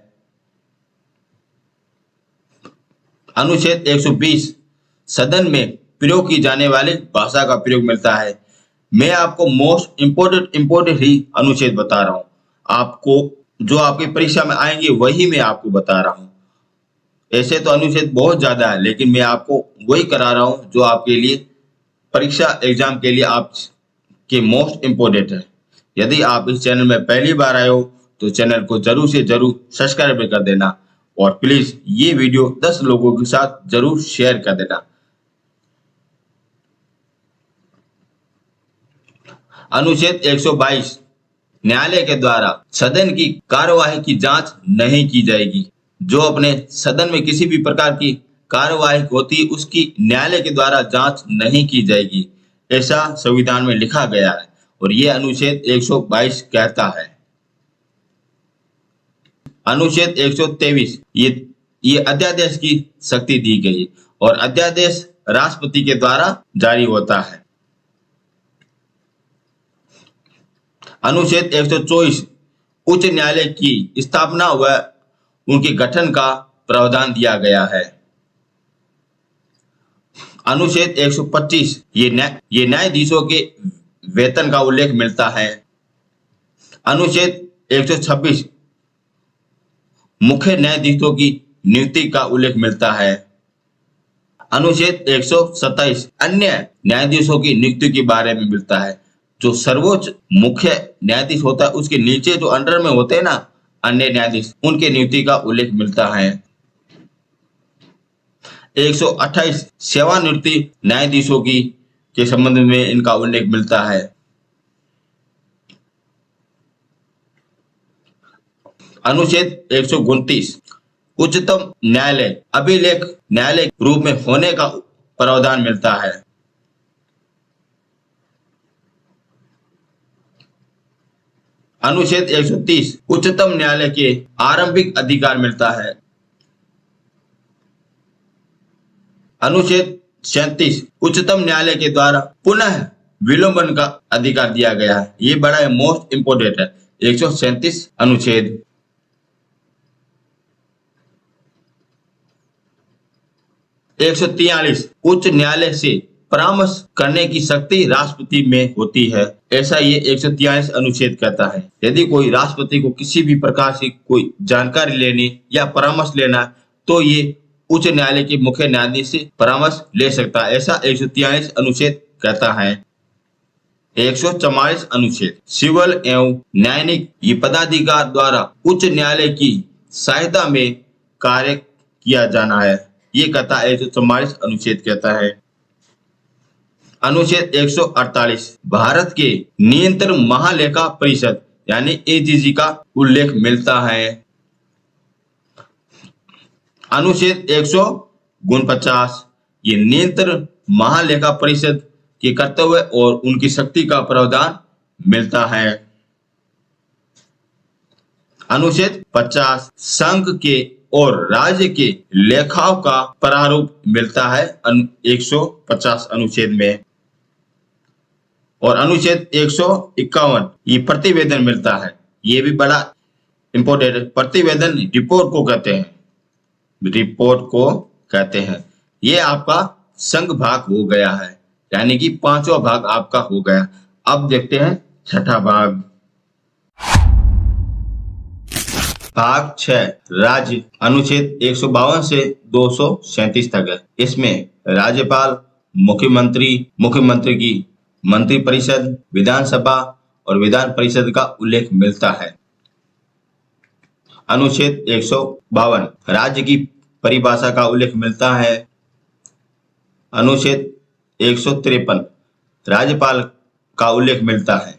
अनुच्छेद 120 सदन में प्रयोग की जाने वाली भाषा का प्रयोग मिलता है। मैं आपको मोस्ट इम्पोर्टेंट ही अनुच्छेद बता रहा हूं। आपको जो आपकी परीक्षा में आएंगे वही मैं आपको बता रहा हूं। ऐसे तो अनुच्छेद बहुत ज्यादा है, लेकिन मैं आपको वही करा रहा हूं जो आपके लिए परीक्षा एग्जाम के लिए आपके मोस्ट इम्पोर्टेंट है। यदि आप इस चैनल में पहली बार आए हो तो चैनल को जरूर से जरूर सब्सक्राइब कर देना और प्लीज ये वीडियो 10 लोगों के साथ जरूर शेयर कर देना। अनुच्छेद 122 न्यायालय के द्वारा सदन की कार्यवाही की जांच नहीं की जाएगी। जो अपने सदन में किसी भी प्रकार की कार्यवाही होती उसकी न्यायालय के द्वारा जांच नहीं की जाएगी, ऐसा संविधान में लिखा गया है और ये अनुच्छेद 122 कहता है। अनुच्छेद 123 ये अध्यादेश की शक्ति दी गई और अध्यादेश राष्ट्रपति के द्वारा जारी होता है। अनुच्छेद 124 उच्च न्यायालय की स्थापना व उनके गठन का प्रावधान दिया गया है। अनुच्छेद 125 ये न्यायाधीशों के वेतन का उल्लेख मिलता है। अनुच्छेद 126 मुख्य न्यायाधीशों की नियुक्ति का उल्लेख मिलता है। अनुच्छेद 127 अन्य न्यायाधीशों की नियुक्ति के बारे में मिलता है। जो सर्वोच्च मुख्य न्यायाधीश होता है उसके नीचे जो अंडर में होते हैं ना अन्य न्यायाधीश, उनके नियुक्ति का उल्लेख मिलता है। 128 सेवानिवृत्ति न्यायाधीशों की के संबंध में इनका उल्लेख मिलता है। अनुच्छेद 129 उच्चतम न्यायालय अभिलेख न्यायालय के रूप में होने का प्रावधान मिलता है। अनुच्छेद 130 उच्चतम न्यायालय के आरंभिक अधिकार मिलता है। अनुच्छेद 37 उच्चतम न्यायालय के द्वारा पुनः विलोपन का अधिकार दिया गया है। ये बड़ा मोस्ट इंपोर्टेंट है 137 अनुच्छेद। एक 143 उच्च न्यायालय से परामर्श करने की शक्ति राष्ट्रपति में होती है। ऐसा ये 143 अनुच्छेद कहता है। यदि कोई राष्ट्रपति को किसी भी प्रकार से कोई जानकारी लेनी या परामर्श लेना तो ये उच्च न्यायालय के मुख्य न्यायाधीश से परामर्श ले सकता है। ऐसा 143 अनुच्छेद कहता है। 144 अनुच्छेद सिविल एवं न्यायिक ये पदाधिकार द्वारा उच्च न्यायालय की सहायता में कार्य किया जाना है। ये कहता है 144 अनुच्छेद कहता है। अनुच्छेद 148 भारत के नियंत्रण महालेखा परिषद यानी एजीजी का उल्लेख मिलता है। अनुच्छेद 149 ये नियंत्रण महालेखा परिषद के कर्तव्य और उनकी शक्ति का प्रावधान मिलता है। अनुच्छेद 50 संघ के और राज्य के लेखाओं का प्रारूप मिलता है 150 अनुच्छेद में। और अनुच्छेद 151 ये प्रतिवेदन मिलता है। ये भी बड़ा इंपोर्टेंट प्रतिवेदन रिपोर्ट को कहते हैं, रिपोर्ट को कहते हैं। ये आपका संघ भाग हो गया है, यानी कि 5वां भाग आपका हो गया। अब देखते हैं 6ठा भाग। भाग 6 राज्य अनुच्छेद 152 से 237 तक है। इसमें राज्यपाल, मुख्यमंत्री की मंत्रिपरिषद, विधानसभा और विधान परिषद का उल्लेख मिलता है। अनुच्छेद 152 राज्य की परिभाषा का उल्लेख मिलता है। अनुच्छेद 153 राज्यपाल का उल्लेख मिलता है।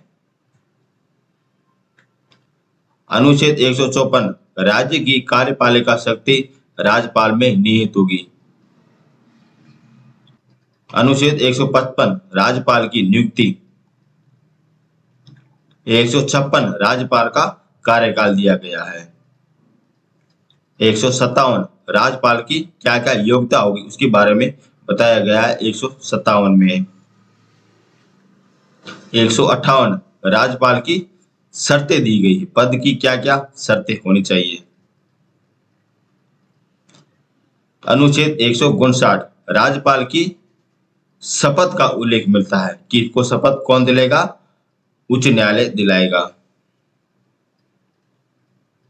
अनुच्छेद 154 राज्य की कार्यपालिका शक्ति राज्यपाल में निहित होगी। अनुच्छेद 155 राज्यपाल की नियुक्ति। 156 राज्यपाल का कार्यकाल दिया गया है। 157 राज्यपाल की क्या क्या योग्यता होगी उसके बारे में बताया गया है 157 में। 158 राज्यपाल की शर्तें दी गई है, पद की क्या क्या शर्तें होनी चाहिए। अनुच्छेद 159 राज्यपाल की शपथ का उल्लेख मिलता है कि को शपथ कौन दिलाएगा, उच्च न्यायालय दिलाएगा।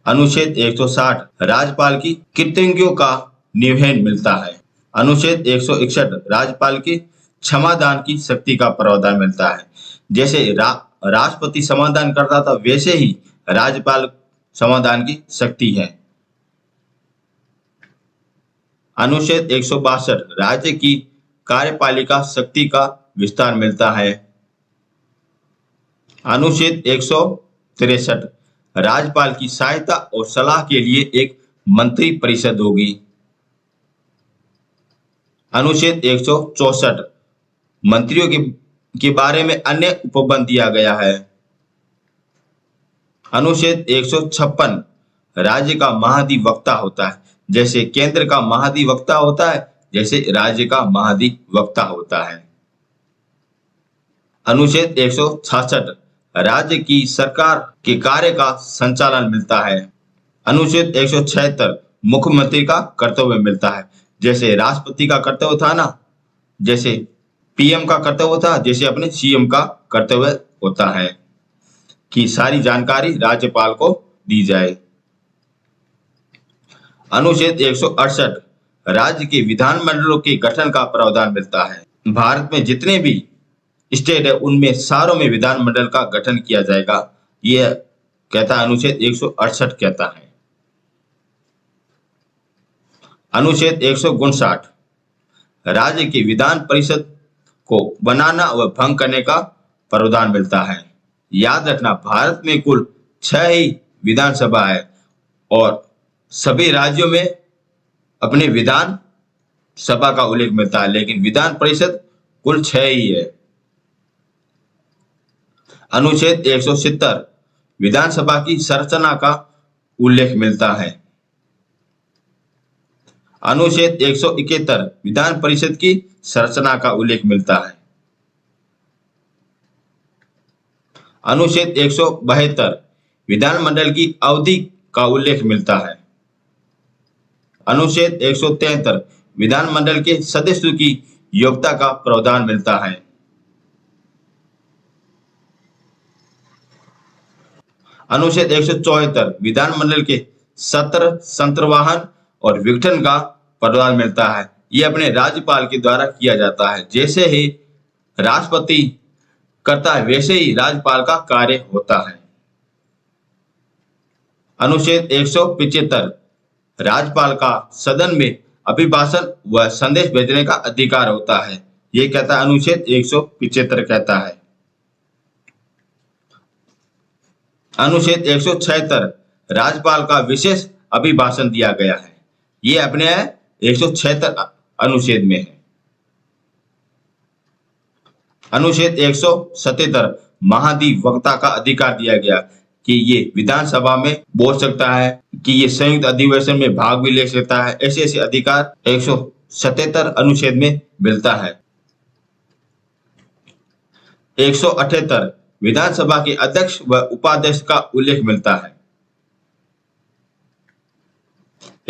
अनुच्छेद 160 राज्यपाल की कृतज्ञों का निर्वहन मिलता है। अनुच्छेद 161 राज्यपाल की क्षमादान की शक्ति का प्रावधान मिलता है। जैसे राष्ट्रपति समाधान करता था वैसे ही राज्यपाल समाधान की शक्ति है। अनुच्छेद 162 राज्य की कार्यपालिका शक्ति का विस्तार मिलता है। अनुच्छेद 163 राज्यपाल की सहायता और सलाह के लिए एक मंत्री परिषद होगी। अनुच्छेद 164 मंत्रियों के बारे में अन्य उपबंध दिया गया है। अनुच्छेद 156 राज्य का महाधिवक्ता होता है। जैसे केंद्र का महाधिवक्ता होता है, जैसे राज्य का महाधिवक्ता होता है। अनुच्छेद 166 राज्य की सरकार के कार्य का संचालन मिलता है। अनुच्छेद 176 मुख्यमंत्री का कर्तव्य मिलता है। जैसे राष्ट्रपति का कर्तव्य था ना, जैसे पीएम का कर्तव्य था, जैसे अपने सीएम का कर्तव्य होता है कि सारी जानकारी राज्यपाल को दी जाए। अनुच्छेद 168 राज्य के विधानमंडलों के गठन का प्रावधान मिलता है। भारत में जितने भी स्टेट है उनमें सारों में विधानमंडल का गठन किया जाएगा, यह कहता है अनुच्छेद 168 कहता है। अनुच्छेद 159 राज्य की विधान परिषद को बनाना व भंग करने का प्रावधान मिलता है। याद रखना, भारत में कुल 6 ही विधानसभा है और सभी राज्यों में अपने विधान सभा का उल्लेख मिलता है, लेकिन विधान परिषद कुल 6 ही है। अनुच्छेद 170 विधानसभा की संरचना का उल्लेख मिलता है। अनुच्छेद 171 विधान परिषद की संरचना का उल्लेख मिलता है। अनुच्छेद 172 विधानमंडल की अवधि का उल्लेख मिलता है। अनुच्छेद 173 विधानमंडल के सदस्यों की योग्यता का प्रावधान मिलता है। अनुच्छेद 174 विधानमंडल के सत्र, संत्रवाहन और विघटन का प्रावधान मिलता है। यह अपने राज्यपाल के द्वारा किया जाता है। जैसे ही राष्ट्रपति करता है वैसे ही राज्यपाल का कार्य होता है। अनुच्छेद 175 राज्यपाल का सदन में अभिभाषण व संदेश भेजने का अधिकार होता है। यह कहता है अनुच्छेद 175 कहता है। अनुच्छेद 176 राज्यपाल का विशेष अभिभाषण दिया गया है। यह अपने 176 अनुच्छेद में है। अनुच्छेद 177 महाधिवक्ता का अधिकार दिया गया कि ये विधानसभा में बोल सकता है, कि ये संयुक्त अधिवेशन में भाग भी ले सकता है। ऐसे ऐसे अधिकार 177 अनुच्छेद में मिलता है। 178 विधानसभा के अध्यक्ष व उपाध्यक्ष का उल्लेख मिलता है।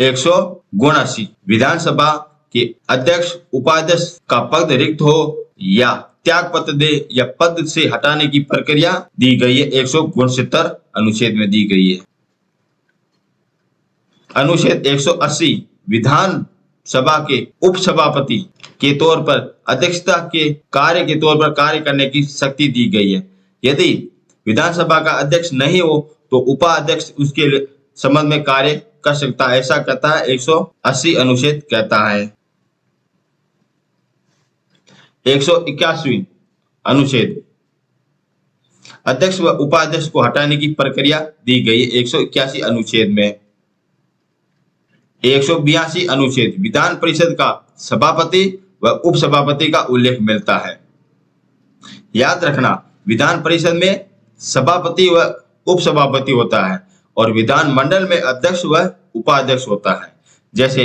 179 विधानसभा के अध्यक्ष उपाध्यक्ष का पद रिक्त हो या त्याग पत्र दे या पद से हटाने की प्रक्रिया दी गई है, 169 अनुच्छेद में दी गई है। अनुच्छेद 180 विधान सभा के उपसभापति के तौर पर अध्यक्षता के कार्य के तौर पर कार्य करने की शक्ति दी गई है। यदि विधानसभा का अध्यक्ष नहीं हो तो उपाध्यक्ष उसके संबंध में कार्य कर सकता है, ऐसा कहता है 180 अनुच्छेद कहता है। 181 अनुच्छेद अध्यक्ष व उपाध्यक्ष को हटाने की प्रक्रिया दी गई है, 181 अनुच्छेद में। 182 अनुच्छेद विधान परिषद का सभापति व उपसभापति का उल्लेख मिलता है। याद रखना, विधान परिषद में सभापति व उपसभापति होता है और विधानमंडल में अध्यक्ष व उपाध्यक्ष होता है। जैसे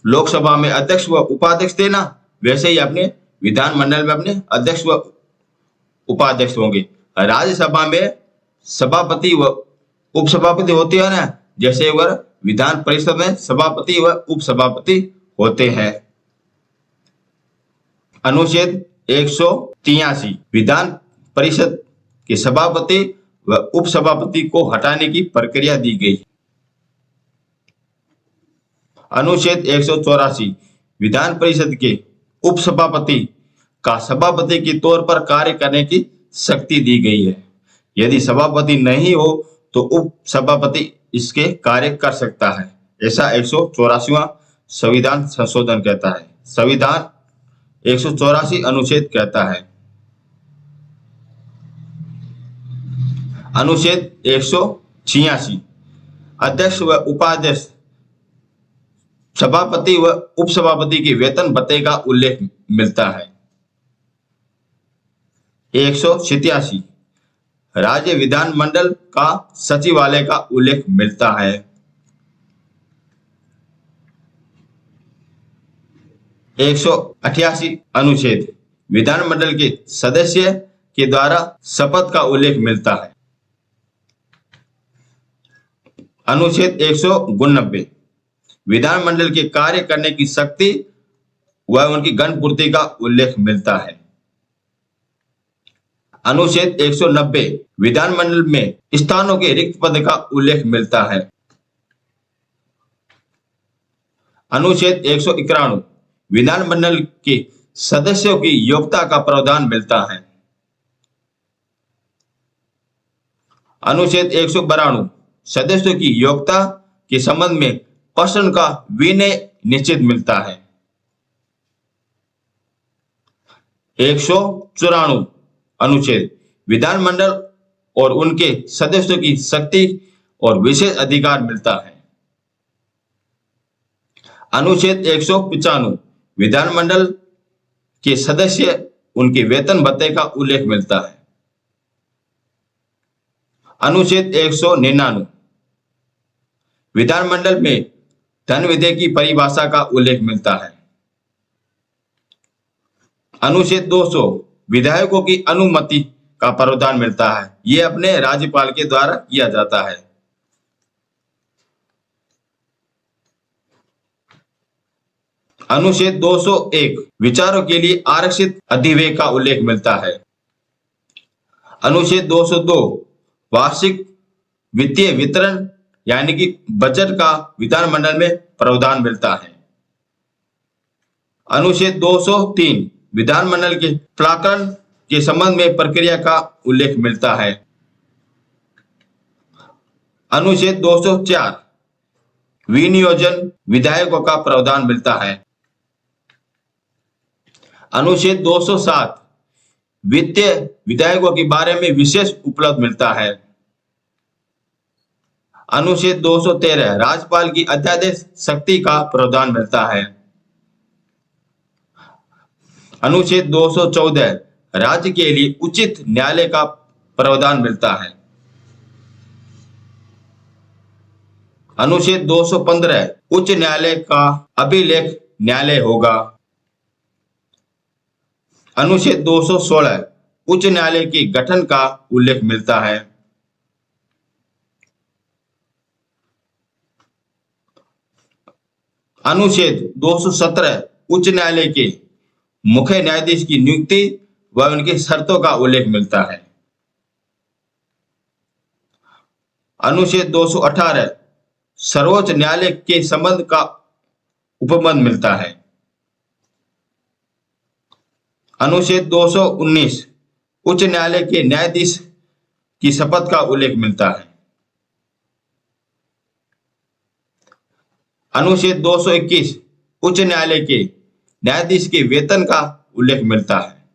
लोकसभा में अध्यक्ष व उपाध्यक्ष थे ना, वैसे ही अपने विधानमंडल में अपने अध्यक्ष व उपाध्यक्ष होंगे। राज्यसभा में सभापति व उपसभापति होते हैं ना, जैसे वह विधान परिषद में सभापति व उपसभापति होते हैं। अनुच्छेद 183 विधान परिषद के सभापति व उपसभापति को हटाने की प्रक्रिया दी गई। अनुच्छेद 184 विधान परिषद के उपसभापति का सभापति के तौर पर कार्य करने की शक्ति दी गई है। यदि सभापति नहीं हो तो उपसभापति इसके कार्य कर सकता है, ऐसा 184वां संविधान संशोधन कहता है। संविधान 184 अनुच्छेद कहता है। अनुच्छेद 186 अध्यक्ष व उपाध्यक्ष, सभापति व उपसभापति के वेतन भत्ते का उल्लेख मिलता है। 187 राज्य विधानमंडल का सचिवालय का उल्लेख मिलता है। 188 अनुच्छेद विधानमंडल के सदस्य के द्वारा शपथ का उल्लेख मिलता है। अनुच्छेद 189 विधानमंडल के कार्य करने की शक्ति व उनकी गणपूर्ति का उल्लेख मिलता है। अनुच्छेद 190 विधानमंडल में स्थानों के रिक्त पद का उल्लेख मिलता है। अनुच्छेद 191 विधानमंडल के सदस्यों की योग्यता का प्रावधान मिलता है। अनुच्छेद 192 सदस्यों की योग्यता के संबंध में प्रश्न का विनय निश्चित मिलता है। 194 अनुच्छेद विधानमंडल और उनके सदस्यों की शक्ति और विशेष अधिकार मिलता है। अनुच्छेद 195 विधानमंडल के सदस्य उनके वेतन भत्ते का उल्लेख मिलता है। अनुच्छेद 199 विधानमंडल में धन विधेय की परिभाषा का उल्लेख मिलता है। अनुच्छेद 200 विधायकों की अनुमति का प्रावधान मिलता है। यह अपने राज्यपाल के द्वारा किया जाता है। अनुच्छेद 201 विचारों के लिए आरक्षित अधिवेशन का उल्लेख मिलता है। अनुच्छेद 202 वार्षिक वित्तीय वितरण यानी कि बजट का विधानमंडल में प्रावधान मिलता है। अनुच्छेद 203 विधानमंडल के प्राकलन के संबंध में प्रक्रिया का उल्लेख मिलता है। अनुच्छेद 204 विनियोजन विधायकों का प्रावधान मिलता है। अनुच्छेद 207 वित्तीय विधायकों के बारे में विशेष उपलब्ध मिलता है। अनुच्छेद 213 राज्यपाल की अध्यादेश शक्ति का प्रावधान मिलता है। अनुच्छेद 214 राज्य के लिए उचित न्यायालय का प्रावधान मिलता है। अनुच्छेद 215 उच्च न्यायालय का अभिलेख न्यायालय होगा। अनुच्छेद 216 उच्च न्यायालय के गठन का उल्लेख मिलता है। अनुच्छेद 217 उच्च न्यायालय के मुख्य न्यायाधीश की नियुक्ति व उनकी शर्तों का उल्लेख मिलता है। अनुच्छेद 218 सर्वोच्च न्यायालय के संबंध का उपबंध मिलता है। अनुच्छेद 219 उच्च न्यायालय के न्यायाधीश की शपथ का उल्लेख मिलता है। अनुच्छेद 221 उच्च न्यायालय के न्यायाधीश के वेतन का उल्लेख मिलता है।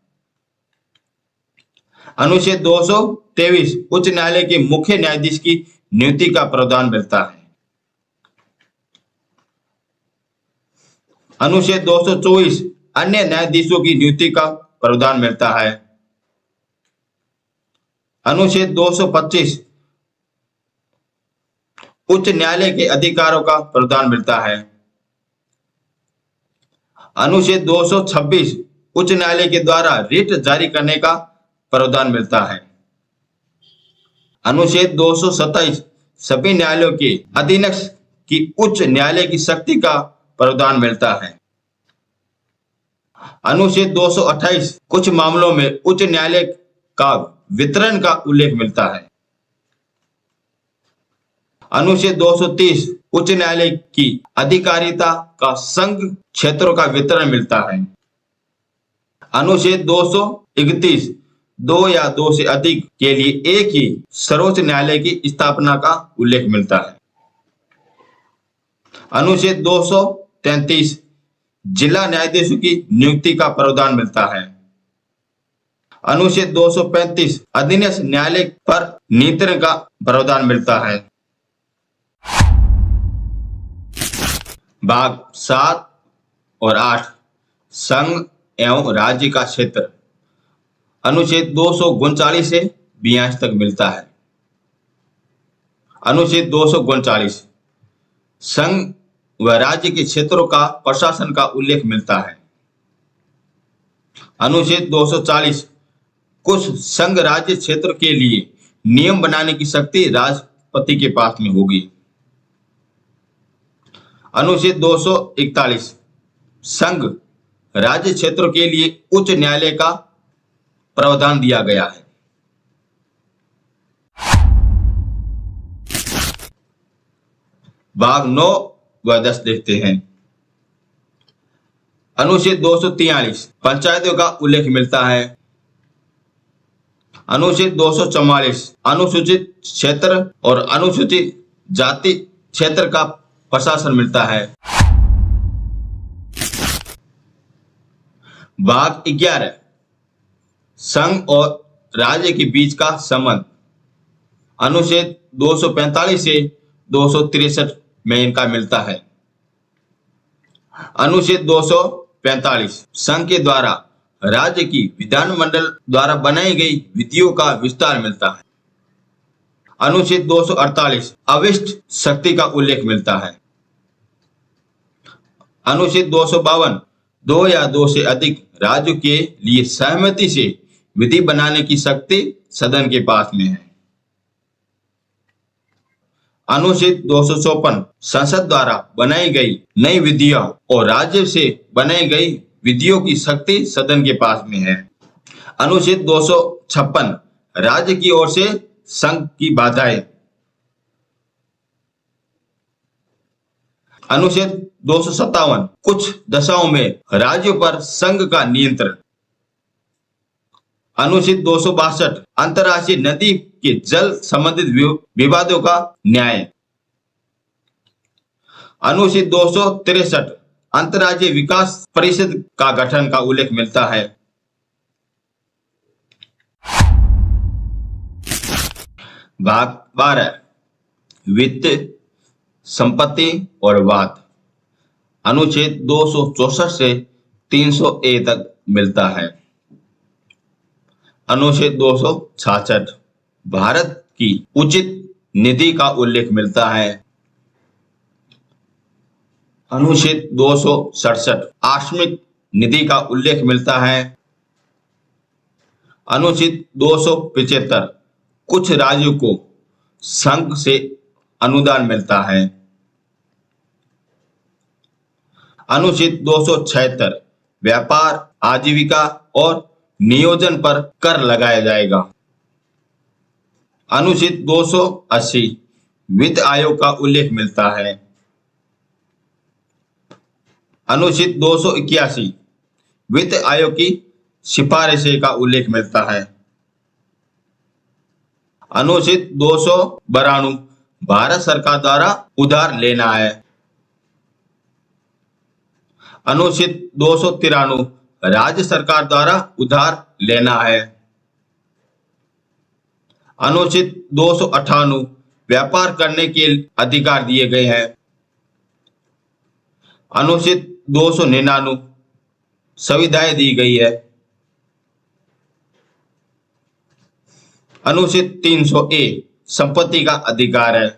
अनुच्छेद 223 उच्च न्यायालय के मुख्य न्यायाधीश की नियुक्ति का प्रावधान मिलता है। अनुच्छेद 224 अन्य न्यायाधीशों की नियुक्ति का प्रावधान मिलता है। अनुच्छेद 225 उच्च न्यायालय के अधिकारों का प्रावधान मिलता है। अनुच्छेद 226 उच्च न्यायालय के द्वारा रिट जारी करने का प्रावधान मिलता है। अनुच्छेद 227 सभी न्यायालयों के अधीनस्थ की उच्च न्यायालय की शक्ति का प्रावधान मिलता है। अनुच्छेद 228 कुछ मामलों में उच्च न्यायालय का वितरण का उल्लेख मिलता है। अनुच्छेद 230 उच्च न्यायालय की अधिकारिता का संघ क्षेत्रों का वितरण मिलता है। अनुच्छेद 231 दो या दो से अधिक के लिए एक ही सर्वोच्च न्यायालय की स्थापना का उल्लेख मिलता है। अनुच्छेद 233 जिला न्यायाधीशों की नियुक्ति का प्रावधान मिलता है। अनुच्छेद 235 अधीनस्थ न्यायालय पर नियंत्रण का प्रावधान मिलता है। भाग 7 और 8 संघ एवं राज्य का क्षेत्र अनुच्छेद 239 से 82 तक मिलता है। अनुच्छेद 239 संघ व राज्य के क्षेत्रों का प्रशासन का उल्लेख मिलता है। अनुच्छेद 240 कुछ संघ राज्य क्षेत्र के लिए नियम बनाने की शक्ति राष्ट्रपति के पास में होगी। अनुच्छेद 241 संघ राज्य क्षेत्रों के लिए उच्च न्यायालय का प्रावधान दिया गया है। भाग 9 व 10 देखते हैं। अनुच्छेद 243 पंचायतों का उल्लेख मिलता है। अनुच्छेद 244 अनुसूचित क्षेत्र और अनुसूचित जाति क्षेत्र का प्रशासन मिलता है। भाग 11 संघ और राज्य के बीच का संबंध। अनुच्छेद 245 से 263 में इनका मिलता है। अनुच्छेद 245 संघ के द्वारा राज्य की विधानमंडल द्वारा बनाई गई विधियों का विस्तार मिलता है। अनुच्छेद 248 अविष्ट शक्ति का उल्लेख मिलता है। अनुच्छेद 252 दो या दो से अधिक राज्यों के लिए सहमति से विधि बनाने की शक्ति सदन के पास में है। अनुच्छेद 254 संसद द्वारा बनाई गई नई विधियों और राज्य से बनाई गई विधियों की शक्ति सदन के पास में है। अनुच्छेद 256 राज्य की ओर से संघ की बाधाएं। अनुच्छेद 257 कुछ दशाओं में राज्यों पर संघ का नियंत्रण। अनुच्छेद 262 अंतर्राष्ट्रीय नदी के जल संबंधित विवादों का न्याय। अनुच्छेद 263 अंतर्राज्यीय विकास परिषद का गठन का उल्लेख मिलता है। भाग 12 वित्त संपत्ति और वाद। अनुच्छेद 264 से 300A तक मिलता है। अनुच्छेद 266 भारत की उचित निधि का उल्लेख मिलता है। अनुच्छेद 267 आकस्मिक निधि का उल्लेख मिलता है। अनुच्छेद 275 कुछ राज्यों को संघ से अनुदान मिलता है। अनुच्छेद 276 व्यापार आजीविका और नियोजन पर कर लगाया जाएगा। अनुच्छेद 280 वित्त आयोग का उल्लेख मिलता है। अनुच्छेद 281 वित्त आयोग की सिफारिशें का उल्लेख मिलता है। अनुच्छेद 292 भारत सरकार द्वारा उधार लेना है। अनुच्छेद 293 राज्य सरकार द्वारा उधार लेना है। अनुच्छेद 298 व्यापार करने के अधिकार दिए गए हैं। अनुच्छेद 299 सुविधाएं दी गई है। अनुच्छेद 300A संपत्ति का अधिकार है।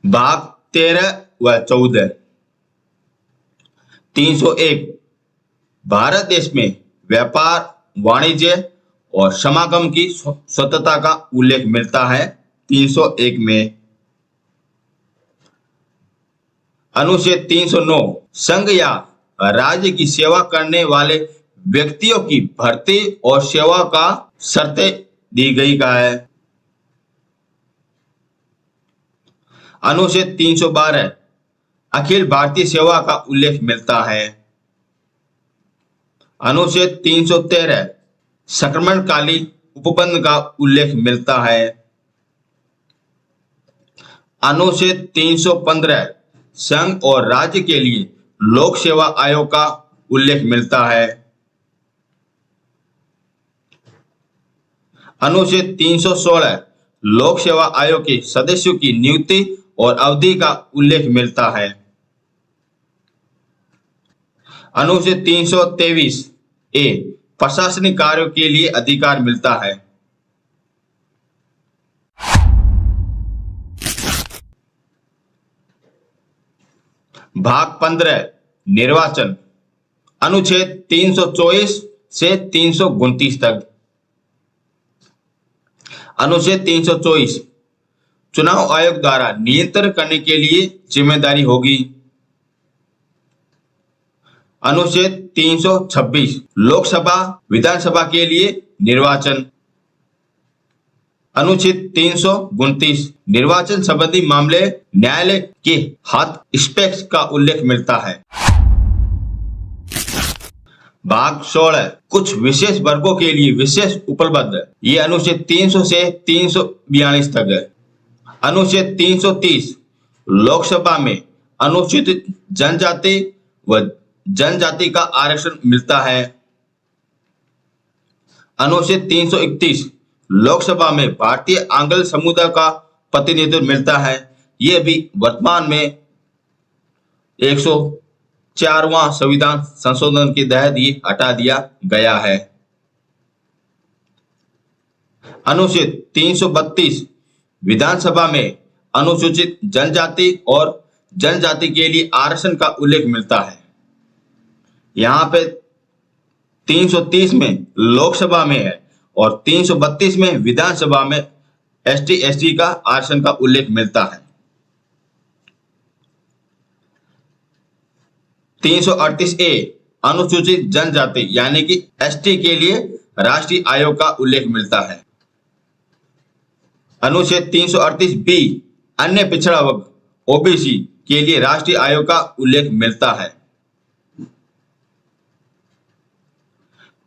भाग 13 व 14 301 भारत देश में व्यापार वाणिज्य और समागम की स्वतंत्रता का उल्लेख मिलता है 301 में। अनुच्छेद 309 संघ या राज्य की सेवा करने वाले व्यक्तियों की भर्ती और सेवा का शर्तें दी गई का है। अनुच्छेद 312 अखिल भारतीय सेवा का उल्लेख मिलता है। अनुच्छेद 313 संक्रमणकालीन उपबंध का उल्लेख मिलता है। अनुच्छेद 315 संघ और राज्य के लिए लोक सेवा आयोग का उल्लेख मिलता है। अनुच्छेद 316 लोक सेवा आयोग के सदस्यों की नियुक्ति और अवधि का उल्लेख मिलता है। अनुच्छेद 323A प्रशासनिक कार्यों के लिए अधिकार मिलता है। भाग 15 निर्वाचन। अनुच्छेद 324 से 329 तक। अनुच्छेद 324 चुनाव आयोग द्वारा नियंत्रण करने के लिए जिम्मेदारी होगी। अनुच्छेद 326 लोकसभा विधानसभा के लिए निर्वाचन। अनुच्छेद 329 निर्वाचन संबंधी मामले न्यायालय के हाथ स्पेक्स का उल्लेख मिलता है। भाग 16 कुछ विशेष वर्गों के लिए विशेष उपलब्ध, ये अनुच्छेद 300 से 342 तक है। अनुच्छेद 330 लोकसभा में अनुसूचित जनजाति व जनजाति का आरक्षण मिलता है। अनुच्छेद 331 लोकसभा में भारतीय आंग्ल समुदाय का प्रतिनिधित्व मिलता है। यह भी वर्तमान में 104वां संविधान संशोधन के तहत ये हटा दिया गया है। अनुच्छेद 332 विधानसभा में अनुसूचित जनजाति और जनजाति के लिए आरक्षण का उल्लेख मिलता है। यहाँ पे 330 में लोकसभा में है और 332 में विधानसभा में एसटी एसटी का आरक्षण का उल्लेख मिलता है। 338 ए अनुसूचित जनजाति यानी कि एसटी के लिए राष्ट्रीय आयोग का उल्लेख मिलता है। अनुच्छेद 338 बी अन्य पिछड़ा वर्ग ओबीसी के लिए राष्ट्रीय आयोग का उल्लेख मिलता है।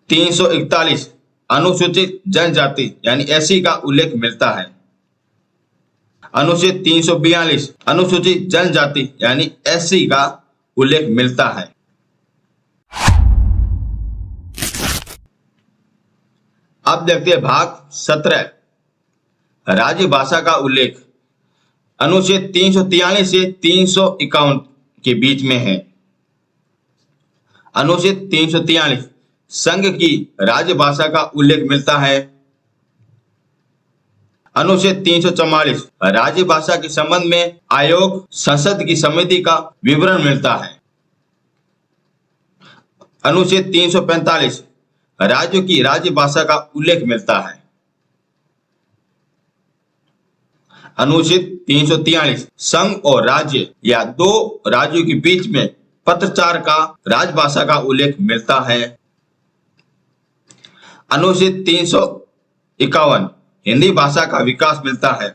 341 अनुसूचित जनजाति यानी एससी का उल्लेख मिलता है। अनुच्छेद 342 अनुसूचित जनजाति यानी एससी का उल्लेख मिलता है। अब देखते हैं भाग 17 राज्य भाषा का उल्लेख। अनुच्छेद 343 से 351 के बीच में है। अनुच्छेद 343 संघ की राजभाषा का उल्लेख मिलता है। अनुच्छेद 344 राजभाषा के संबंध में आयोग संसद की समिति का विवरण मिलता है। अनुच्छेद 345 राज्यों की राजभाषा का उल्लेख मिलता है। अनुच्छेद 343 संघ और राज्य या दो राज्यों के बीच में पत्राचार का राजभाषा का उल्लेख मिलता है। अनुच्छेद 351 हिंदी भाषा का विकास मिलता है।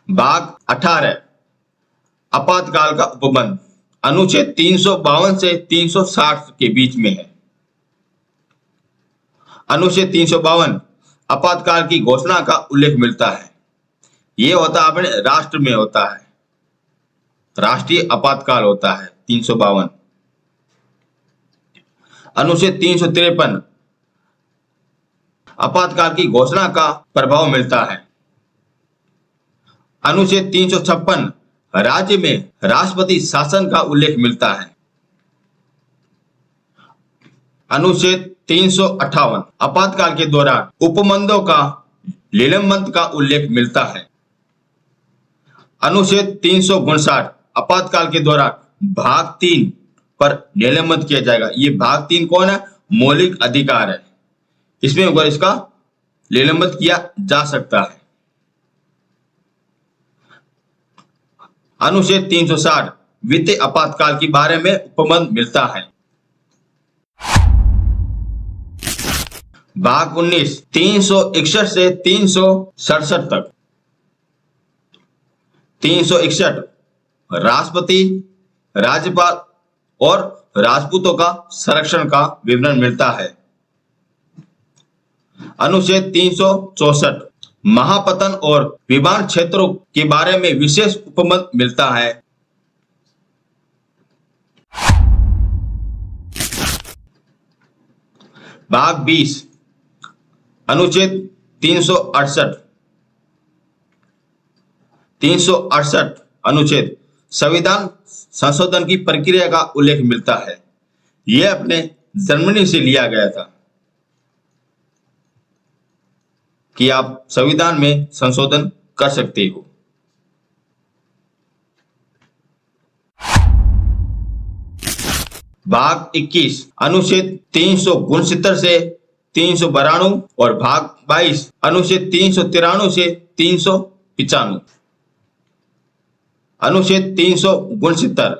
भाग 18 आपातकाल का उपबंध अनुच्छेद 352 से 360 के बीच में है। अनुच्छेद 352 आपातकाल की घोषणा का उल्लेख मिलता है। यह होता अपने राष्ट्र में होता है, राष्ट्रीय आपातकाल होता है 352। अनुच्छेद 353 आपातकाल की घोषणा का प्रभाव मिलता है। अनुच्छेद 356 राज्य में राष्ट्रपति शासन का उल्लेख मिलता है। अनुच्छेद 358 आपातकाल के दौरान उपमंडलों का निलंबन का उल्लेख मिलता है। अनुच्छेद 359 आपातकाल के दौरान भाग 3 पर निलंबन किया जाएगा। ये भाग 3 कौन है? मौलिक अधिकार है, इसमें अगर इसका निलंबन किया जा सकता है। अनुच्छेद 360 वित्तीय आपातकाल के बारे में उपबंध मिलता है। भाग 19 361 से 367 तक। 361 राष्ट्रपति, राज्यपाल और राजपूतों का संरक्षण का विवरण मिलता है। अनुच्छेद 364 महापतन और विमान क्षेत्रों के बारे में विशेष उपबंध मिलता है। भाग 20 अनुच्छेद 368 अनुच्छेद संविधान संशोधन की प्रक्रिया का उल्लेख मिलता है। यह अपने जर्मनी से लिया गया था कि आप संविधान में संशोधन कर सकते हो। भाग 21 अनुच्छेद 369 से 392 और भाग 22 अनुच्छेद 393 से 395। अनुच्छेद 369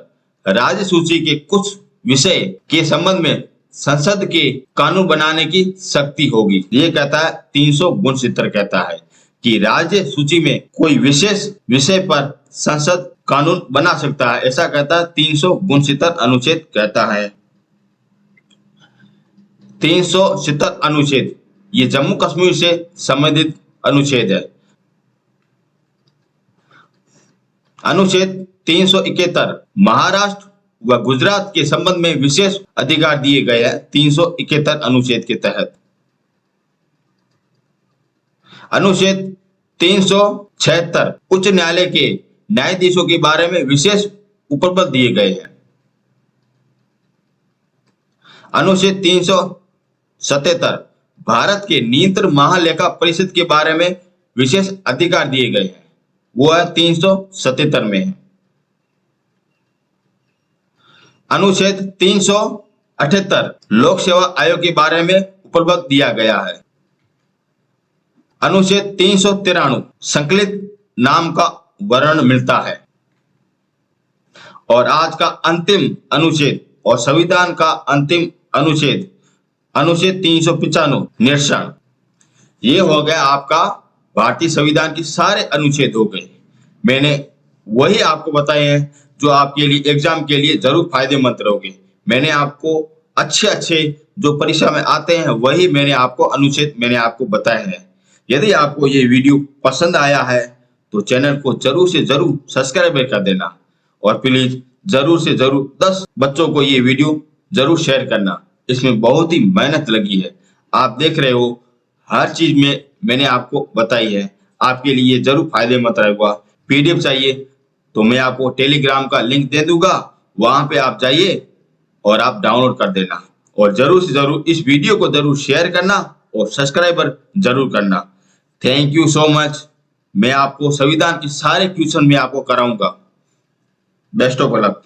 राज्य सूची के कुछ विषय के संबंध में संसद के कानून बनाने की शक्ति होगी। ये कहता है 369 कहता है कि राज्य सूची में कोई विशेष विषय पर संसद कानून बना सकता है, ऐसा कहता है 369 अनुच्छेद कहता है। 370 अनुच्छेद ये जम्मू कश्मीर से संबंधित अनुच्छेद है। अनुच्छेद 371 महाराष्ट्र व गुजरात के संबंध में विशेष अधिकार दिए गए हैं 371 अनुच्छेद के तहत। अनुच्छेद 376 उच्च न्यायालय के न्यायाधीशों के बारे में विशेष उपबल दिए गए हैं। अनुच्छेद 377 भारत के नियंत्रण महालेखा परिषद के बारे में विशेष अधिकार दिए गए हैं, वो है 377 में है। अनुच्छेद 378 लोक सेवा आयोग के बारे में उपबल दिया गया है। अनुच्छेद 393 संकलित नाम का वर्ण मिलता है। और आज का अंतिम अनुच्छेद और संविधान का अंतिम अनुच्छेद, अनुच्छेद 395 निरसन। ये हो गया आपका भारतीय संविधान के सारे अनुच्छेद हो गए। मैंने वही आपको बताए हैं जो आपके लिए एग्जाम के लिए जरूर फायदेमंद रहोगे। मैंने आपको अच्छे जो परीक्षा में आते हैं वही मैंने आपको अनुच्छेद मैंने आपको बताए हैं। यदि आपको ये वीडियो पसंद आया है तो चैनल को जरूर से जरूर सब्सक्राइब कर देना और प्लीज जरूर से जरूर 10 बच्चों को ये वीडियो जरूर शेयर करना। इसमें बहुत ही मेहनत लगी है, आप देख रहे हो हर चीज में मैंने आपको बताई है, आपके लिए जरूर फायदेमंद रहेगा। पीडीएफ चाहिए तो मैं आपको टेलीग्राम का लिंक दे दूंगा, वहां पे आप जाइए और आप डाउनलोड कर देना। और जरूर से जरूर इस वीडियो को जरूर शेयर करना और सब्सक्राइबर जरूर करना। Thank you so much. मैं आपको संविधान के सारे क्वेश्चन में आपको कराऊंगा। Best of luck.